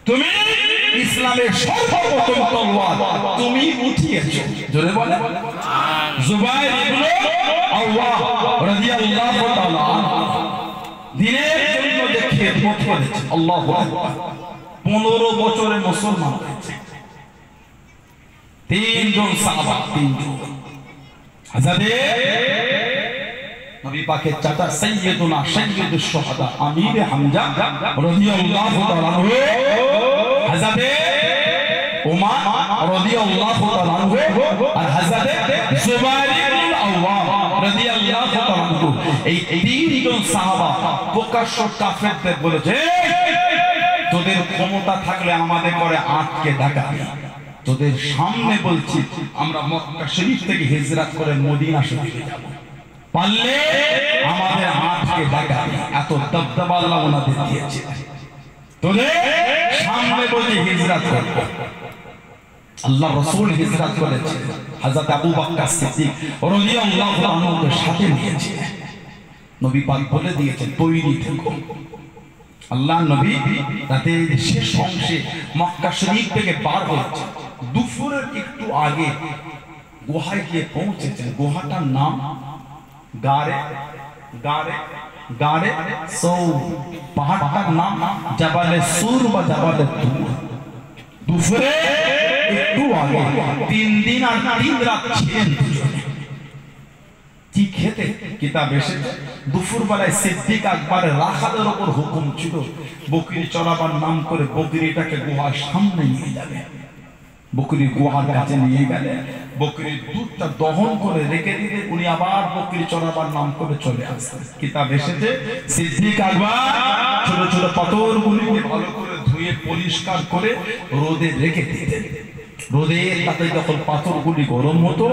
তুমি ইসলামের সর্বপ্রথম তলোয়ার তুমি উঠিয়েছো। জোরে বলে জুবাইর ইবনে আওয়াম রাদিয়াল্লাহু তাআলা দিনের জন্য যে খেদমত করেছে, আল্লাহু আকবার, 15 বছরে মুসলমান হয়েছে। তিনজন সাহাবা, তিনজন হযরত নবী পাকের চাচা সাইয়্যিদুনা সাইয়্যিদুশ শুহাদা আমির হামজা রাদিয়াল্লাহু তাআলা আনহু, হযরত উমর রাদিয়াল্লাহু তাআলা আনহু, আর হযরত জুবাইর ইবনে আওয়াম রাদিয়াল্লাহু তাআলা আনহু। এই তিনজন সাহাবা প্রকাশ্য কাফেরদের বলেছে, তোদের ক্ষমতা থাকলে আমাদের করে আটকে ডাকাবি। তোদের সামনে বলছি, আমরা মক্কা শরীফ থেকে হিজরত করে মদিনা শরীফে যাব, পারলে আমাদের আটকে ডাকাবি। এত দবদবা আল্লাহ ওনাদের দিয়েছে। তোদের সামনে বলছি হিজরত করব। আল্লাহ রাসূল হিজরত করেছে, হযরত আবু বকর সিদ্দিক রাদিয়াল্লাহু আনহুকে সাথে নিয়েছে। নবী পাক বলে দিয়েছেন, তৈরি থেকো। আল্লাহ নবী রাতের শেষ অংশে মক্কা শরীফ থেকে বার হয়েছে। দুপুরের একটু আগে গুহায় গিয়ে পৌঁছেছেন। গুহাটার নাম গারে গারে গারে সৌর, পাহাড়টার নাম জাবালে সুর বা জাবালে তুর। দুপুরে একটু আগে 3 দিন আর 3 রাত ছিলেন দুজনে। কি খেতে? কিতাব এসেছে দুপুর বেলায় সিদ্দিক আকবরের রাখালের উপর হুকুম ছিল, বকরি চড়াবার নাম করে বকরিটাকে গুহার সামনে নিয়ে যাবে। বকরি গুহার কাছে নিয়ে গেলে বকরির দুধটা দহন করে রেখে দিলে উনি আবার বকরি চড়াবার নাম করে চলে আসতেন। কিতাব এসেছে সিদ্দিক আকবর ছোট ছোট পাথরগুলিকে ভালো করে ধুয়ে পরিষ্কার করে রোদে রেখে দিতেন। রোদের তাতে যখন পাথরগুলি গরম হতো,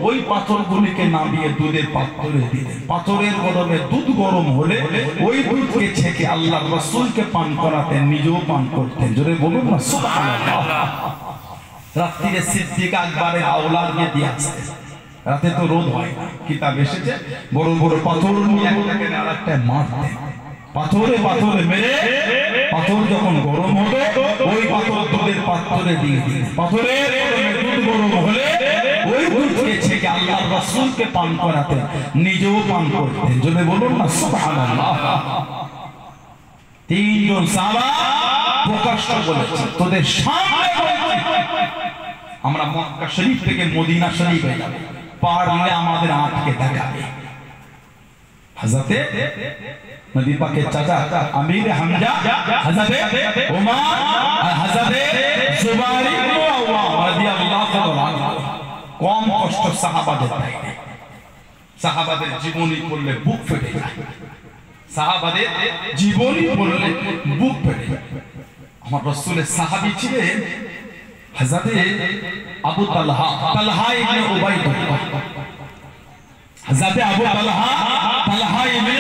ওই পাথরগুলিকে নামিয়ে দুধের পাত্রে দিতেন। পাথরের গরমে দুধ গরম হলে ওই দুধকে ছেঁকে আল্লাহর রাসূলকে পান করাতেন, নিজেও পান করতেন। জোরে বলুন না সুবহানাল্লাহ। রাত্রিরে সিদ্দিক আকবরের আওলাদ নিয়ে দিয়ে আসতেন। রাতে তো রোদ হয় না। কিতাব এসেছে বড় বড় পাথর নিয়ে একটাকে আরেকটা মারতেন। পাথরে পাথরে মেরে পাথর যখন গরম হতো, ওই পাথর দুধের পাত্রে দিয়ে দিতেন। পাথরের দুধ গরম হলে ওই দুধকে ছেঁকে আল্লাহর রাসূলকে পান করাতেন, নিজেও পান করতেন। জোরে বলুন না সুবহানাল্লাহ। তিনজন সাহাবা প্রকাশ্য বলেছে, তোদের সামনে আমরা মক্কা শরীফ থেকে মদিনা শরীফে যাব, পারলে আমাদের আটকে দেখাবে। হযরত নবী পাকের চাচা আমির হামজা হযরত উমর আর হযরত জুবাইর ইবনে আওয়াম রাদিয়াল্লাহু তাআলা আনহু কম কষ্ট সাহাবাদের দেয়। সাহাবাদের জীবনী পড়লে বুক ফেটে যায়। সাহাবাদের জীবনী পড়লে বুক ফেটে যায়। আমার রাসূলের সাহাবী ছিলেন হযরত আবু তালহা, তালহা ইবনে উবাইদুল্লাহ। হযরত আবু তালহা, তালহা ইবনে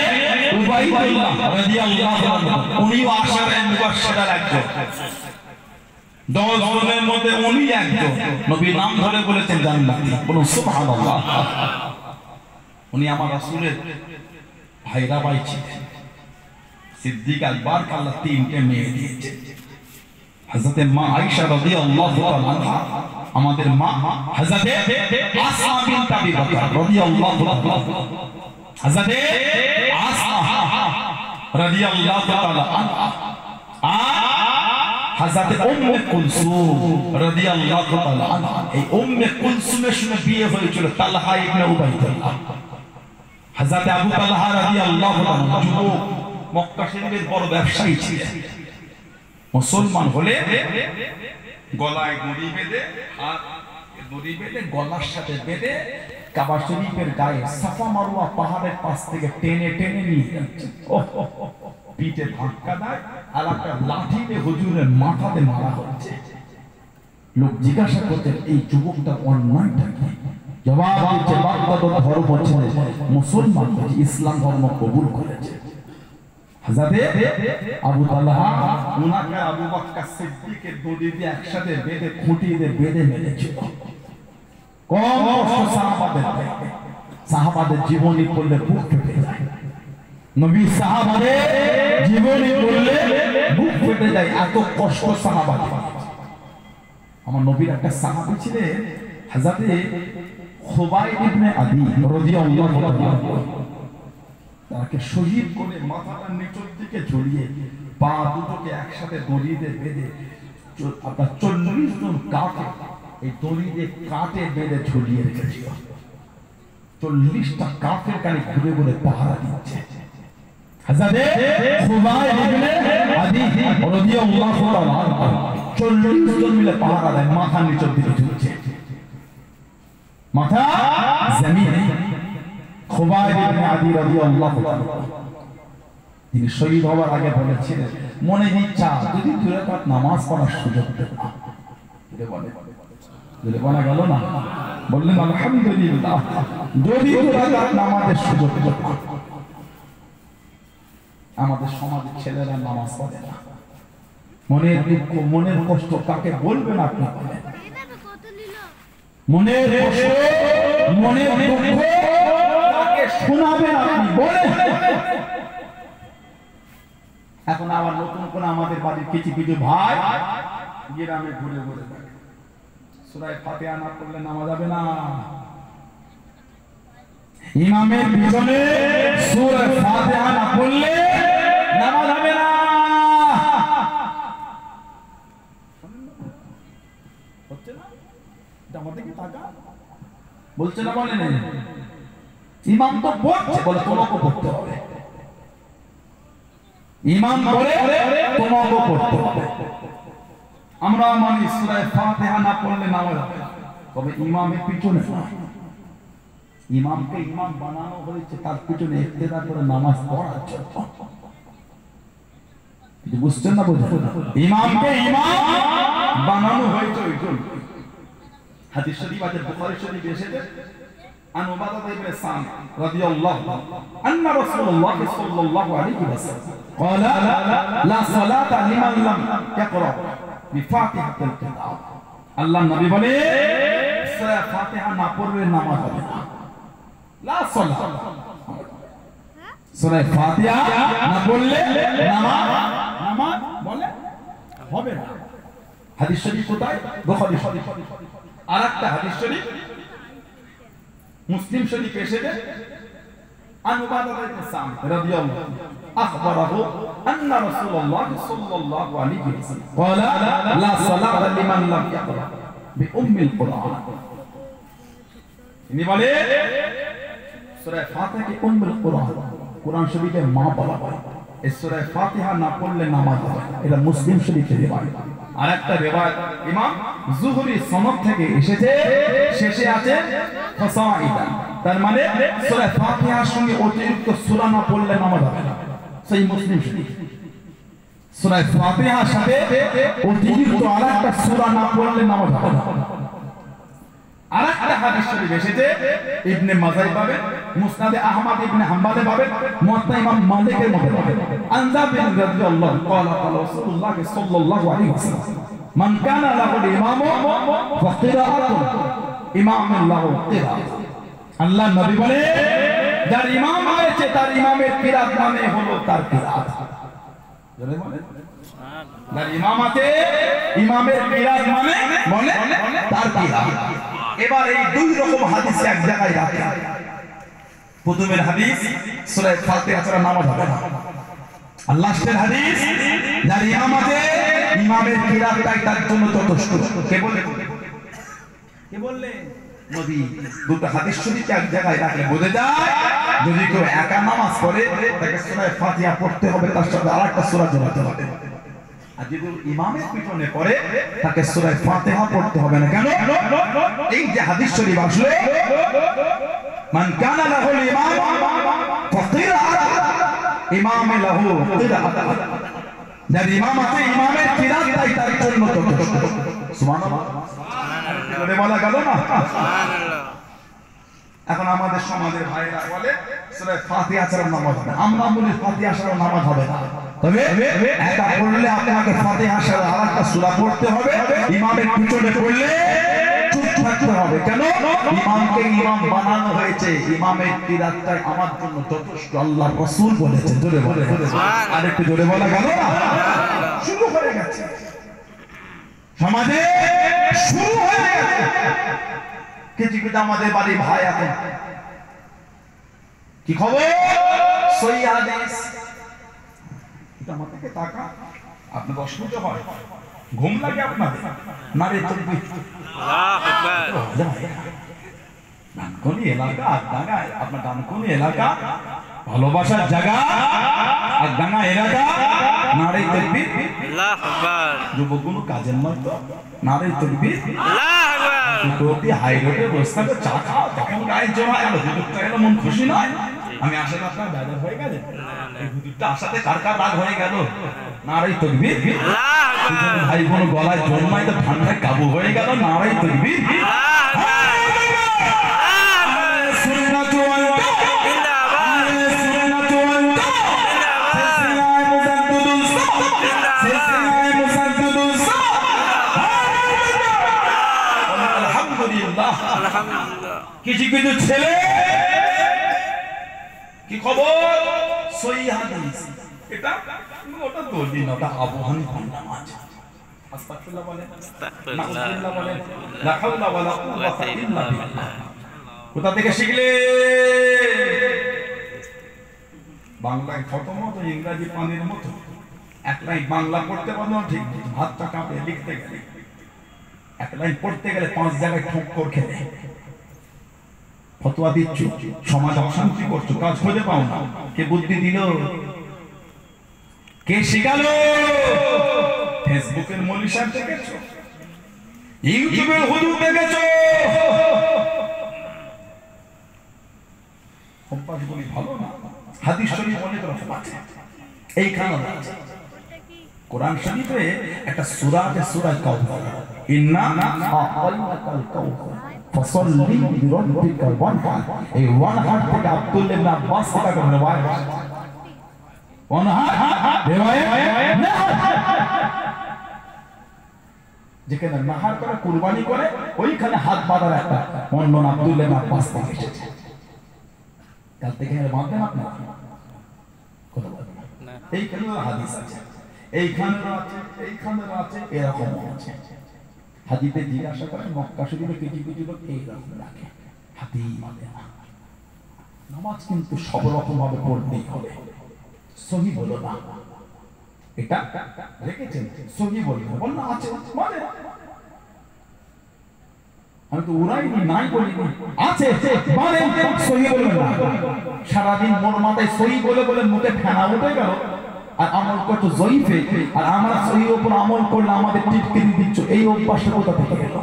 উবাইদুল্লাহ রাদিয়াল্লাহু আনহু, উনি আশারে মুবাশশিরার একজন। 10 জনের মধ্যে উনি একজন। নবী নাম ধরে বলেছেন জান্নাতি। বলুন সুবহানাল্লাহ। উনি আমার রাসূলের ভাইরা ভাই ছিলেন। সিদ্দিক আকবর আল্লাহ 3টে মেয়ে দিয়েছে। হযরত মা আয়েশা রাদিয়াল্লাহু তাআলা আনহা, আমাদের মা হযরত আসমা বিনত আবি বকর রাদিয়াল্লাহু তাআলা, হযরত আসমা রাদিয়াল্লাহু তাআলা আনহা, হযরত উম্মে কুলসুম রাদিয়াল্লাহু তাআলা আনহা। এই উম্মে কুলসুমের সঙ্গে বিয়ে হয়েছিল তালহা ইবনে উবাইদুল্লাহ। হযরত আবু তালহা রাদিয়াল্লাহু তাআলা যুবক মক্কা শরীফের বড় ব্যবসায়ী ছিলেন। মুসলমান হলে গলায় দড়ি বেঁধে, হাত দড়ি বেঁধে গলার সাথে বেঁধে কাবা শরীফের গায়ে সাফা মারওয়া পাহাড়ের পাশ থেকে টেনে টেনে নিয়ে যাচ্ছে। পিঠে ধাক্কা দেয় আর একটা লাঠি দিয়ে হুজুরের মাথাতে মারা হচ্ছে। লোক জিজ্ঞাসা করতেন এই যুবকটা অন্যায়টা কি? জবাব দিচ্ছে বাগদাদ ধর্ম ছেড়ে মুসলমান হয়েছে, ইসলাম ধর্ম কবুল করেছে। হযরতে আবু তালহা উনাকে আবু বকর সিদ্দিকের দড়ি দিয়ে একসাথে বেঁধে খুঁটি দিয়ে বেঁধে মেরেছিল। কম কষ্ট সাহাবাদের জীবনী পড়লে বুক ফেটে যায়। নবী সাহাবাদের জীবনী পড়লে বুক ফেটে যায়, এত কষ্ট সাহাবাদের। আমার নবীর একটা সাহাবী ছিলেন হযরতে খুবাইব ইবনে আদি রাদিয়াল্লাহু তাআলা। তাকে শহীদ করে মাথাটা নিচের দিকে ঝুলিয়ে পা দুটোকে একসাথে দড়ি দিয়ে বেঁধে আপনার 40 জন কাঠে এই দড়ি দিয়ে কাটে বেঁধে ঝুলিয়ে রেখেছিল। 40টা কাফের গাড়ি ঘুরে ঘুরে পাহারা দিচ্ছে। হযরতে খুবাইব ইবনে আদি রাদিয়াল্লাহু তাআলা 40 জন মিলে পাহারা দেয়, মাথা নিচের দিকে ঝুলছে, মাথা জমিনে। খুবাইব ইবনে আদি রাদিয়াল্লাহু তাআলা তিনি শহীদ হওয়ার আগে বলেছিলেন মনে ইচ্ছা যদি 2 রাকাত নামাজ পড়ার সুযোগ পেত। বলা গেল না, বললেন আলহামদুলিল্লাহ যদি 2 রাকাত নামাজের সুযোগ পেত। আমাদের সমাজের ছেলেরা নামাজ পড়ে না, মনের দুঃখ মনের কষ্ট কাকে বলবেন আপনি? মনের কষ্ট মনের দুঃখ কাকে শোনাবেন আপনি বলেন? এখন আবার নতুন করে আমাদের বাড়ির কিছু কিছু ভাই গ্রামে ঘুরে ঘুরে থাকে, সূরা ফাতিহা না পড়লে নামাজ হবে না। ইমামের পিছনে সূরা ফাতিহা না পড়লে নামাজ হবে না। হচ্ছে না? এটা আমাদের কি টাকা বলছে না, বলে না ইমাম তো পড়ছে, বলে তোমাকে পড়তে হবে। ইমাম বলে তোমাকে পড়তে হবে। আমরা মানি সূরা ফাতিহা না পড়লে নামাজ হবে না, তবে ইমামের পিছনে ইমামকে ইমাম বানানো হয়েছে তার পিছনে ইক্তেদা করে নামাজ পড়ার জন্য। বুঝছেন না? বুঝছেন না? ইমামকে ইমাম বানানো হয়েছে ওই জন্য। হাদিস শরীফ আছে, বুখারী শরীফ এসেছে عن عبادة بن الصامت رضي الله أن رسول الله صلى الله عليه وسلم قال لا صلاة لمن لم يقرأ بفاتحة الكتاب। আল্লাহ নবী বলে সূরা ফাতিহা না পড়লে নামাজ হবে না। লা সালাত, সূরা ফাতিহা না পড়লে নামাজ বলে হবে না। হাদিস শরীফ কোথায়? বুখারী শরীফ। আরেকটা হাদিস শরীফ মুসলিম শরীফ এসেছে عن عبادة بن الصامت رضي الله أخبره أن رسول الله صلى الله عليه وسلم قال لا صلاة لمن لم يقرأ بأم القرآن। ইনি বলে সূরা ফাতিহা কি উম্মুল কুরআন, কুরআন শরীফের মা বলা হয়। এই সূরা ফাতিহা না পড়লে নামাজ হবে না, এটা মুসলিম শরীফের রিওয়ায়াত। আরেকটা রিওয়ায়াত ইমাম যুহরি সনদ থেকে এসেছে, শেষে আছে ফাসাইদা, তার মানে সূরা ফাতিহার সঙ্গে অতিরিক্ত সূরা না পড়লে নামাজ হবে না। সেই মুসলিম শরীফ সূরা ফাতিহার সাথে অতিরিক্ত আরেকটা সূরা না পড়লে নামাজ হবে না। আরেকটা হাদিস শরীফ এসেছে ইবনে মাজাহ পাবেন, মুসনাদে আহমদ ইবনে হাম্বলে পাবেন, মুওয়াত্তা ইমাম মালিকের মধ্যে পাবেন। আনজা বিন রাদিয়াল্লাহু ক্বালা ক্বালা রাসূলুল্লাহ সাল্লাল্লাহু আলাইহি ওয়াসাল্লাম মান কানা লাহু ইমামু ওয়া কিরাআতুন ইমামুন লাহু কিরাআত। আল্লাহ নবী বলে যার ইমাম হয়েছে তার ইমামের কিরাত মানে হলো তার কিরাত। জোরে বলেন সুবহানাল্লাহ। যার ইমাম আছে ইমামের কিরাত মানে বলে তার কিরাত। এবার এই দুই রকম হাদিস এক জায়গায় রাখে। প্রথমের হাদিস সূরা ফাতিহা ছাড়া নামাজ হবে না, আর লাস্টের হাদিস যার ইমাম আছে ইমামের কিরাতটাই তার জন্য যথেষ্ট। কে বললেন? নবী দুটো হাদিস শরীফ এক জায়গায় রাখলে বোঝা যায় যদি কেউ একা নামাজ পড়ে তাকে সূরা ফাতিহা পড়তে হবে, তার সাথে আরেকটা সূরা জোড়াতে হবে। আর যদি ইমামের পিছনে পড়ে তাকে সূরা ফাতিহা পড়তে হবে না। কেন? এই যে হাদিস শরীফ আসলে মান কানা লাহুল ইমাম ফাকিরাত ইমাম লাহু কিরাত, যার ইমাম আছে ইমামের কিরাত তাই তার জন্য যথেষ্ট। সুবহানাল্লাহ বলে বলা গেল না? সুবহানাল্লাহ। এখন আমাদের সমাজের ভাইরা বলে সূরা ফাতিহা ছাড়া নামাজ হবে না। আমরা বলি ফাতিহা ছাড়া নামাজ হবে না, তবে একা পড়লে আপনাকে ফাতিহা ছাড়া আরেকটা সূরা পড়তে হবে, ইমামের পিছনে পড়লে চুপ থাকতে হবে। কেন? ইমামকে ইমাম বানানো হয়েছে, ইমামের কিরাতটাই আমার জন্য যথেষ্ট, আল্লাহর রাসূল বলেছেন। জোরে বলে সুবহানাল্লাহ। আরেকটু জোরে বলা গেল না? শুরু হয়ে গেছে সমাজে, শুরু হয়ে গেছে। কিছু কিছু আমাদের বাড়ি ভাই এখন কি খবর সহি হাদিস, এটা আমার থেকে টাকা আপনাদের অসুবিধা হয়, ঘুম লাগে আপনাদের না রে? তাকবীর, আল্লাহু আকবার। ডানকুনি এলাকা আড্ডাঙ্গা, আপনার ডানকুনি এলাকা ভালোবাসার জায়গা, আড্ডাঙ্গা এলাকা, নারে তাকবীর, আল্লাহু আকবার। যুবকগুলো কাজের নয় তো, নারে তাকবীর, আল্লাহু আকবার। দুটোটি হাই রোডে বসে থাকে, চা খাও, তখন গায়ে জমা গেল, হুজুরটা গেল, মন খুশি নয়? আমি আশা আপনার বাজার হয়ে গেছে, এই হুজুরটা আশাতে কার কার রাগ হয়ে গেল? নারে তাকবীর, আল্লাহু আকবার। ভাই বোন গলায় জন্মাই তো ঠান্ডায় কাবু হয়ে গেল, নারে তাকবীর, আল্লাহু আকবার। কিছু কিছু ছেলে কি খবর সহি হাদিস, এটা ওটা দলিল না, ওটা আবু হানিফার নামাজ। আস্তাগফিরুল্লাহ বলেন, আস্তাগফিরুল্লাহ বলেন, লা হাওলা ওয়ালা কুওয়াতা ইল্লা বিল্লাহ। কোথা থেকে শিখলে? বাংলায় খতম মতো, ইংরেজি পানির মতো। এক লাইন বাংলা পড়তে পারলো ঠিক, হাতটা কাঁপে লিখতে গেলে। এক লাইন পড়তে গেলে 5 জায়গায় ঠোক্কর খেলে। ফতোয়া দিচ্ছ, সমাজ অশান্তি করছো, কাজ খুঁজে পাও না। কে বুদ্ধি দিল? কে শিখালো? ফেসবুকের মৌলভী সাহেব দেখেছো, ইউটিউবের হুজুর দেখেছো। অভ্যাসগুলি ভালো না। হাদিস শরীফ অনেক রকম আছে, এইখানে আছে। কোরআন শরীফে একটা সূরা আছে, সূরা কাউসার। ইন্না আ'তাইনাকাল কাউসার ফাসাল্লি লিরাব্বিকা ওয়ানহার। এই ওয়ানহার থেকে আব্দুল্লাহ ইবনে আব্বাস থেকে রিওয়ায়াত, ওয়ানহার রিওয়ায়াত যেখানে নাহার করে কুরবানি করে, ওইখানে হাত বাঁধার একটা বর্ণনা আব্দুল্লাহ ইবনে আব্বাস থেকে এসেছে। কাল থেকে বাঁধবেন আপনারা কথা বলবেন না, এইখানে হাদিস আছে, এইখানে আছে, এইখানে আছে, এরকম আছে। হাদিসে জিজ্ঞাসা করে মক্কা শরীফে কিছু কিছু লোক এই রকম রাখে, হাতি মানে না। নামাজ কিন্তু সব রকম ভাবে পড়তেই হবে, সহি বলো না। এটা রেখেছেন সহি বলবেন, বলনা আছে মানে আমি তো উড়াইনি, নাই বলিনি, আছে মানে সহি বলবেন না। সারাদিন মোর মাথায় সহি বলে বলে মুখে ফেনা উঠে গেল, আর আমল করছো জয়ীফে, আর আমরা সহির উপর আমল করলে আমাদের টিটকিরি দিচ্ছ। এই অভ্যাসটা কোথা থেকে গেল?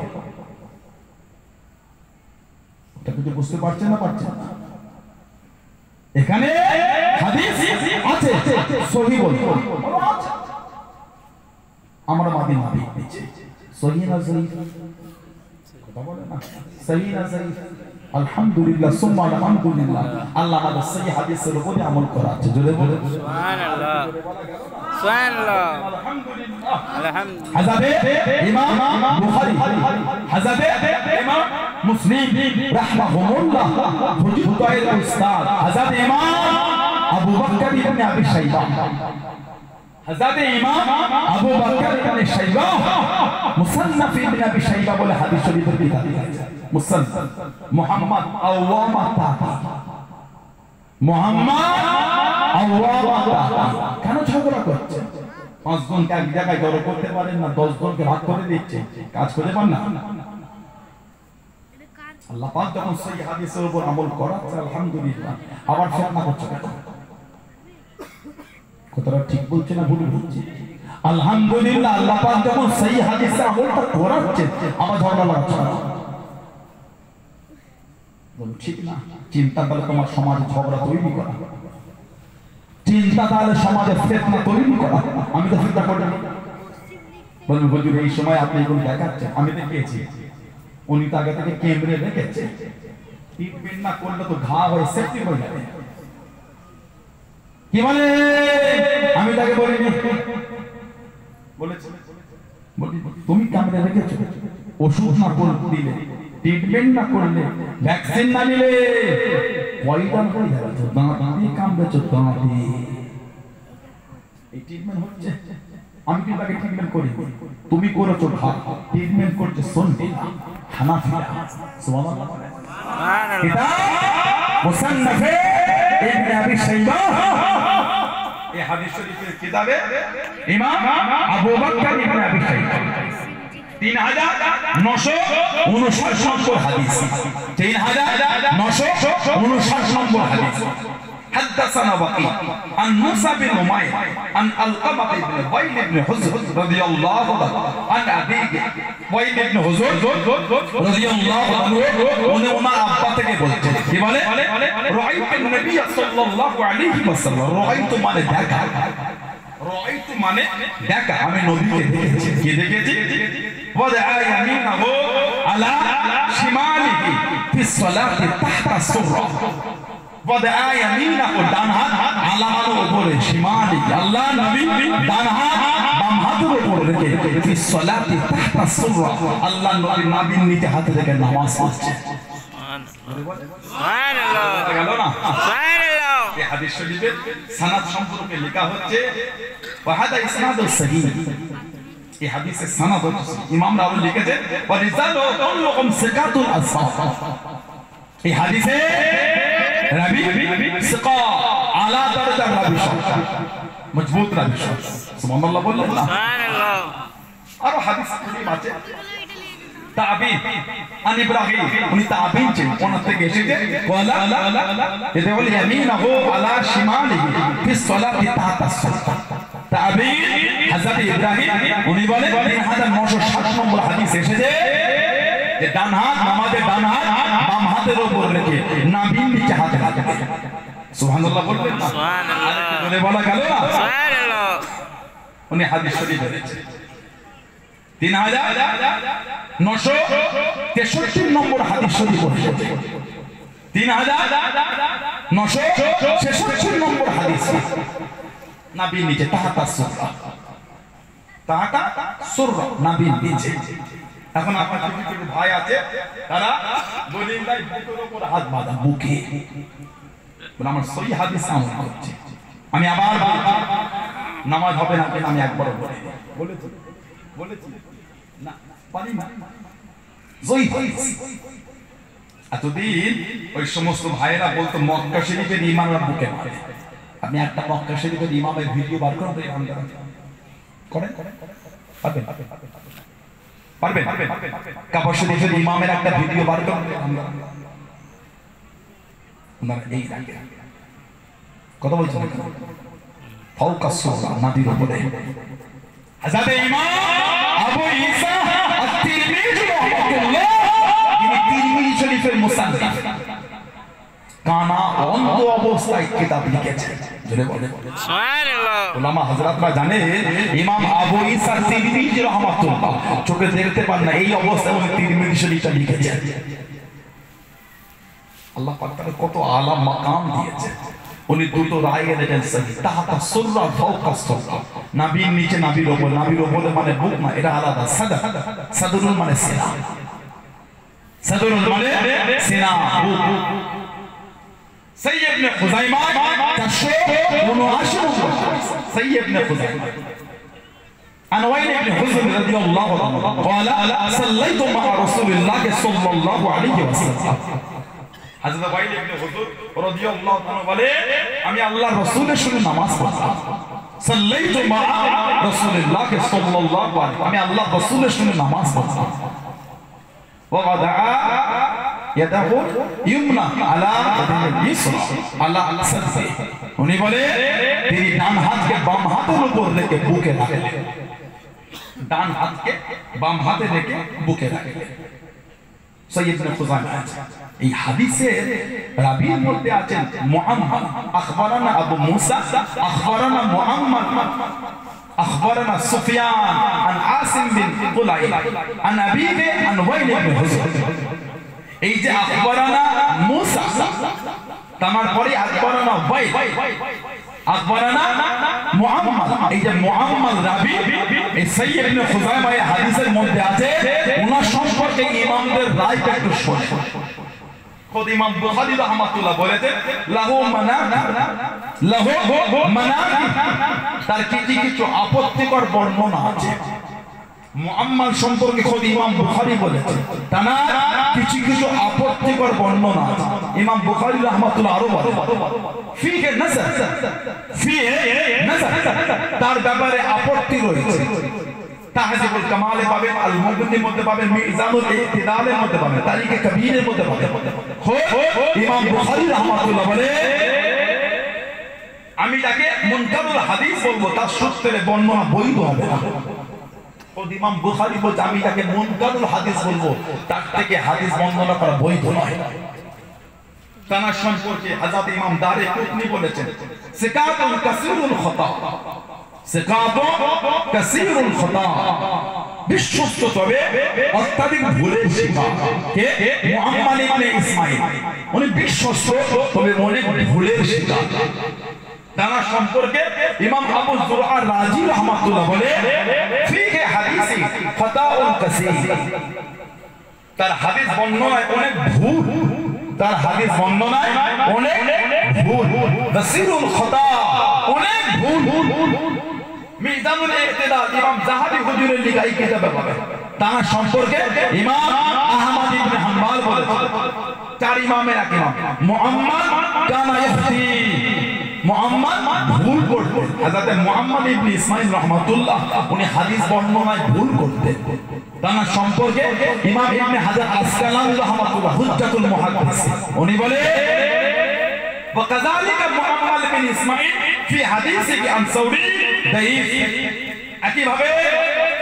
এটা কিছু বুঝতে পারছেন না? পারছেন না? এখানে হাদিস আছে সহি বলবো, আমরা মাদি মাদি দিচ্ছি। সহি না জয়ীফ কথা বলে না, সহি না জয়ীফ? আলহামদুলিল্লাহ সুম্মা আলহামদুলিল্লাহ, আল্লাহ আমাদের সহি হাদিসের উপরে আমল করাচ্ছে। জোরে বলে সুবহানাল্লাহ, সুবহানাল্লাহ, আলহামদুলিল্লাহ, আলহামদুলিল্লাহ। হাজাবে ইমাম বুখারী, হাজাবে ইমাম মুসলিম রাহমাহুল্লাহ, হুজুরদের উস্তাদ হাজাবে ইমাম আবু বকর ইবনে আবি শাইবা, হাজাবে ইমাম আবু বকর ইবনে শাইবা মুসান্নাফ ইবনে আবি শাইবা বলে হাদিস শরীফের কিতাব আছে। মুসান্নাফ মুহাম্মদ আওয়ামা তাকি, মুহাম্মদ আওয়ামা তাকি। কেন ঝগড়া করছে? 5 জনকে এক জায়গায় জড়ো করতে পারেন না, 10 জনকে ভাগ করে দিচ্ছে, কাজ করতে পারেন না। আল্লাহ পাক যখন সেই হাদিসের উপর আমল করাচ্ছে আলহামদুলিল্লাহ, আবার ফিতনা করছে কেন? কথাটা ঠিক বলছে না ভুল বলছে? আলহামদুলিল্লাহ আল্লাহ পাক যখন সেই হাদিসে আমলটা করাচ্ছে আবার ঝগড়া লাগাচ্ছে না, বলুন ঠিক না? চিন্তা তাহলে তোমার সমাজে ঝগড়া তৈরি করা, চিন্তা তাহলে সমাজে ফিতনা তৈরি করা। আমি তো চিন্তা করি না। বলুন হুজুর এই সময় আপনি এগুলো দেখাচ্ছেন, আমি দেখেছি উনি তো আগে থেকে ক্যামেরে রেখেছে, ট্রিটমেন্ট না করলে তো ঘা হয়ে সেফটি হয়ে যাবে। কি বলে? আমি তাকে বলিনি, বলেছি তুমি ক্যামেরে রেখেছো, ওষুধ না দিলে, ট্রিটমেন্ট না করলে, ভ্যাকসিন না নিলে পয়দান হয়ে যাবে, দাঁত দিয়ে কামড়েছো, দাঁত দিয়ে এই ট্রিটমেন্ট হচ্ছে। আমি কি তাকে ট্রিটমেন্ট করি? তুমি করেছো ভাগ, ট্রিটমেন্ট করছে শুনতে হানাফিরা। সুবহানাল্লাহ। সুবহানাল্লাহ। মুসান্নাফে ইবনে আবি শাইবা, এই হাদিস শরীফের কিতাবে ইমাম আবু বকর ইবনে আবি শাইবা 3959 নম্বর হাদিস, 3959 নম্বর হাদিস। حدثنا وكيع عن موسى بن عمير عن علقمة بن وائل بن حجر رضي الله عنه عن أبيه وائل بن حجر رضي الله عنه উনি ওনার আব্বা থেকে বলছেন, কি বলে? রাআইতু নবী সাল্লাল্লাহু আলাইহি ওয়াসাল্লাম, রাআইতু মানে দেখা, রাআইতু মানে দেখা, আমি নবীকে দেখেছি। কি দেখেছি? ওয়াদাআ ইয়ামিনাহু আলা শিমালিহি ফি সলাতি তাহতা সুররা, ওয়াদাআ ইয়ামিনাহু ডান হাত আলামার উপরে, শিমালি আল্লাহ নবী ডান হাত বাম হাতের উপর রেখে ফি সলাতি তাহতা সুররা, আল্লাহ নবী নাভির নিচে হাত রেখে নামাজ পড়ছে। সুবহানাল্লাহ। গেল না? সুবহানাল্লাহ। এই হাদিস শরীফের সনদ সম্পর্কে লেখা হচ্ছে ওয়া হাদা ইসনাদুস সহিহ, এই হাদিসের সনদ হচ্ছে ইমামরা লিখেছেন ওয়া রিজালু কুল্লুহুম সিকাতুল আসহাব, এই হাদিসে রাবি সিকা আলা দরজা রাবি মজবুত রাবি। সুবহানাল্লাহ বললেন না? সুবহানাল্লাহ। আর হাদিস শরীফ আছে তাবিন আন ইব্রাহিম, উনি তাবিন ছিলেন, ওনার থেকে এসেছে ওয়ালা এতে বলে ইয়ামিনাহু আলা শিমালিহি ফি সলাতি তাহতা সুররা, তাবিন হযরত ইব্রাহিম উনি বলেন 3960 নম্বর হাদিস এসেছে যে ডান হাত নামাজের ডান হাত বাম হাতের উপর রেখে নাভির নিচে হাত রাখবে। সুবহানাল্লাহ বলবেন না? সুবহানাল্লাহ বলে বলা গেল না? সুবহানাল্লাহ। উনি হাদিস শরীফ বলেছেন 3963 নম্বর হাদিস শরীফ বলেছে, 3963 নম্বর হাদিস, নাভির নিচে তাহতা সুররা, তাহতা সুররা নাভির নিচে। এখন আপনার কিছু ভাই আছে তারা বলেন ভাই বুকের উপর হাত বাঁধা, বুকে বলে আমার সহি হাদিস আমল করছে। আমি আবার নামাজ হবে না কেন? আমি একবার বলেছি না, পারি না। এতদিন ওই সমস্ত ভাইয়েরা বলতো মক্কা শরীফের ইমামের বুকে মারে। আপনি একটা মক্কা শরীফের ইমামের ভিডিও বার করুন, করেন পারবেন? পারবেন? কাবা শরীফের ইমামের একটা ভিডিও বার করুন, এই কথা বলছেন ফাওকা সুররা নাদির উপরে। হযরত ইমাম আবু ঈসা আত-তিরমিজি রাহমাতুল্লাহ, যিনি তিরমিজি শরীফের মুসান্নিফ, কানা অন্ধ অবস্থায় কিতাব লিখেছেন। জোরে বলেন সুবহানাল্লাহ। উলামা হযরতরা জানে ইমাম আবু ঈসা তিরমিজি রাহমাতুল্লাহ চোখে দেখতে পান না, এই অবস্থায় উনি তিরমিজি শরীফটা লিখেছেন। আল্লাহ পাক তাকে কত আলা মাকাম দিয়েছে। উনি দুটো রায় এনেছেন সহি, তাহতা সুররা ফাওকা সুররা, নাভির নিচে নাভির উপর, নাভির উপরে মানে বুক না, এটা আলাদা। সাদর, সাদরুল মানে সিনা, সাদরুল মানে সিনা বুক। সাইয়্যিদ ইবনে খুযাইমা 479 সাইয়্যিদ ইবনে খুযাইমা عن وائل بن حجر رضي الله عنه قال صليت مع رسول الله صلى الله عليه وسلم, হযরত ওয়াইল ইবনে হুজুর রাদিয়াল্লাহু তাআলা বলে আমি আল্লাহর রাসূলের সঙ্গে নামাজ পড়তাম। সাল্লাইতু মা রাসূলিল্লাহ সাল্লাল্লাহু আলাইহি, আমি আল্লাহর রাসূলের সঙ্গে নামাজ পড়তাম। ওয়া দাআ ইয়াদাহু ইউমনা আলা ইসরা আলা সাদরি উনি বলে তিনি ডান হাতকে বাম হাতের উপর রেখে বুকে রাখলেন ডান হাতকে বাম হাতে রেখে বুকে রাখলেন সৈয়দ ইবনে খুজাইমা এই হাদিসে রাবীর মধ্যে আছেন মুহাম্মদ আখবারানা আবু মুসা আখবারানা মুহাম্মদ أخبرنا سفيان عن عاصم بن قليل عن أبيه عن وائل بن حجر এই যে আখবরানা মুসা তামার পরে আখবরানা ওয়াইল আখবরানা মুহাম্মদ এই যে মুহাম্মদ রাবী এই সৈয়দ ইবনে খুজাইমা এই হাদিসের মধ্যে আছে ওনার সম্পর্কে ইমামদের রায়টা একটু শুনুন खुद इमाम बुखारी रहमतुल्लाह बोले थे लाहू मनाकी তার কিছু আপত্তিকর বর্ণনা আছে মুআম্মাল সম্পর্কে খুদ ইমাম বুখারী বলেছেন তানা কিছু আপত্তিকর বর্ণনা আছে ইমাম বুখারী রাহমাতুল্লাহ আরো বলেন ফিহে নজর তার ব্যাপারে আপত্তি রয়েছে তাহজিবুল কামালে পাবেন আল মুগনির মধ্যে পাবেন মিজানুল ইতিদালের মধ্যে পাবেন তারিখে কবীরের মধ্যে পাবেন ইমাম বুখারী রাহমাতুল্লাহ বলে আমি তাকে মুনকারুল হাদিস বলবো তার সূত্রে বর্ণনা বৈধ হবে না খুদ ইমাম বুখারী বলছে আমি তাকে মুনকারুল হাদিস বলবো তার থেকে হাদিস বর্ণনা করা বৈধ নয় তার সম্পর্কে হযরত ইমাম দারে কুতনি বলেছেন সিকাতুন কাসীরুল খাতা সিকাতুন কাসীরুল খাতা বিশ্বস্ত তবে অত্যাধিক ভুলের শিকার কে মুহাম্মদ ইবনে ইসমাঈল উনি বিশ্বস্ত তবে অনেক ভুলের শিকার তার সম্পর্কে ইমাম আবু যুরআ রাজি রাহমাতুল্লাহ বলে ফিহি হাদিসি খাতাউন কাসীর তার হাদিস বর্ণনায় অনেক ভুল তার হাদিস বর্ণনায় অনেক ভুল কাসীরুল খাতা অনেক ভুল মিজানুল ইতিদাল ইমাম যাহাবি হুজুরের লেখা এই কিতাবে পাবেন তার সম্পর্কে ইমাম আহমদ ইবনে হাম্বল বলেছেন চার ইমামের এক ইমাম মুহাম্মদ কানা ইখতি মুহাম্মদ ভুল করতেন হযরত মুহাম্মদ ইবনে ইসমাঈল রাহমাতুল্লাহ উনি হাদিস বর্ণনায় ভুল করতেন তার সম্পর্কে ইমাম ইবনে হাজার আসকালানি রাহমাতুল্লাহ হুজ্জাতুল মুহাদ্দিস উনি বলে وكذلك محمد بن اسماعيل في حديثه عن ثوري ضعيف একইভাবে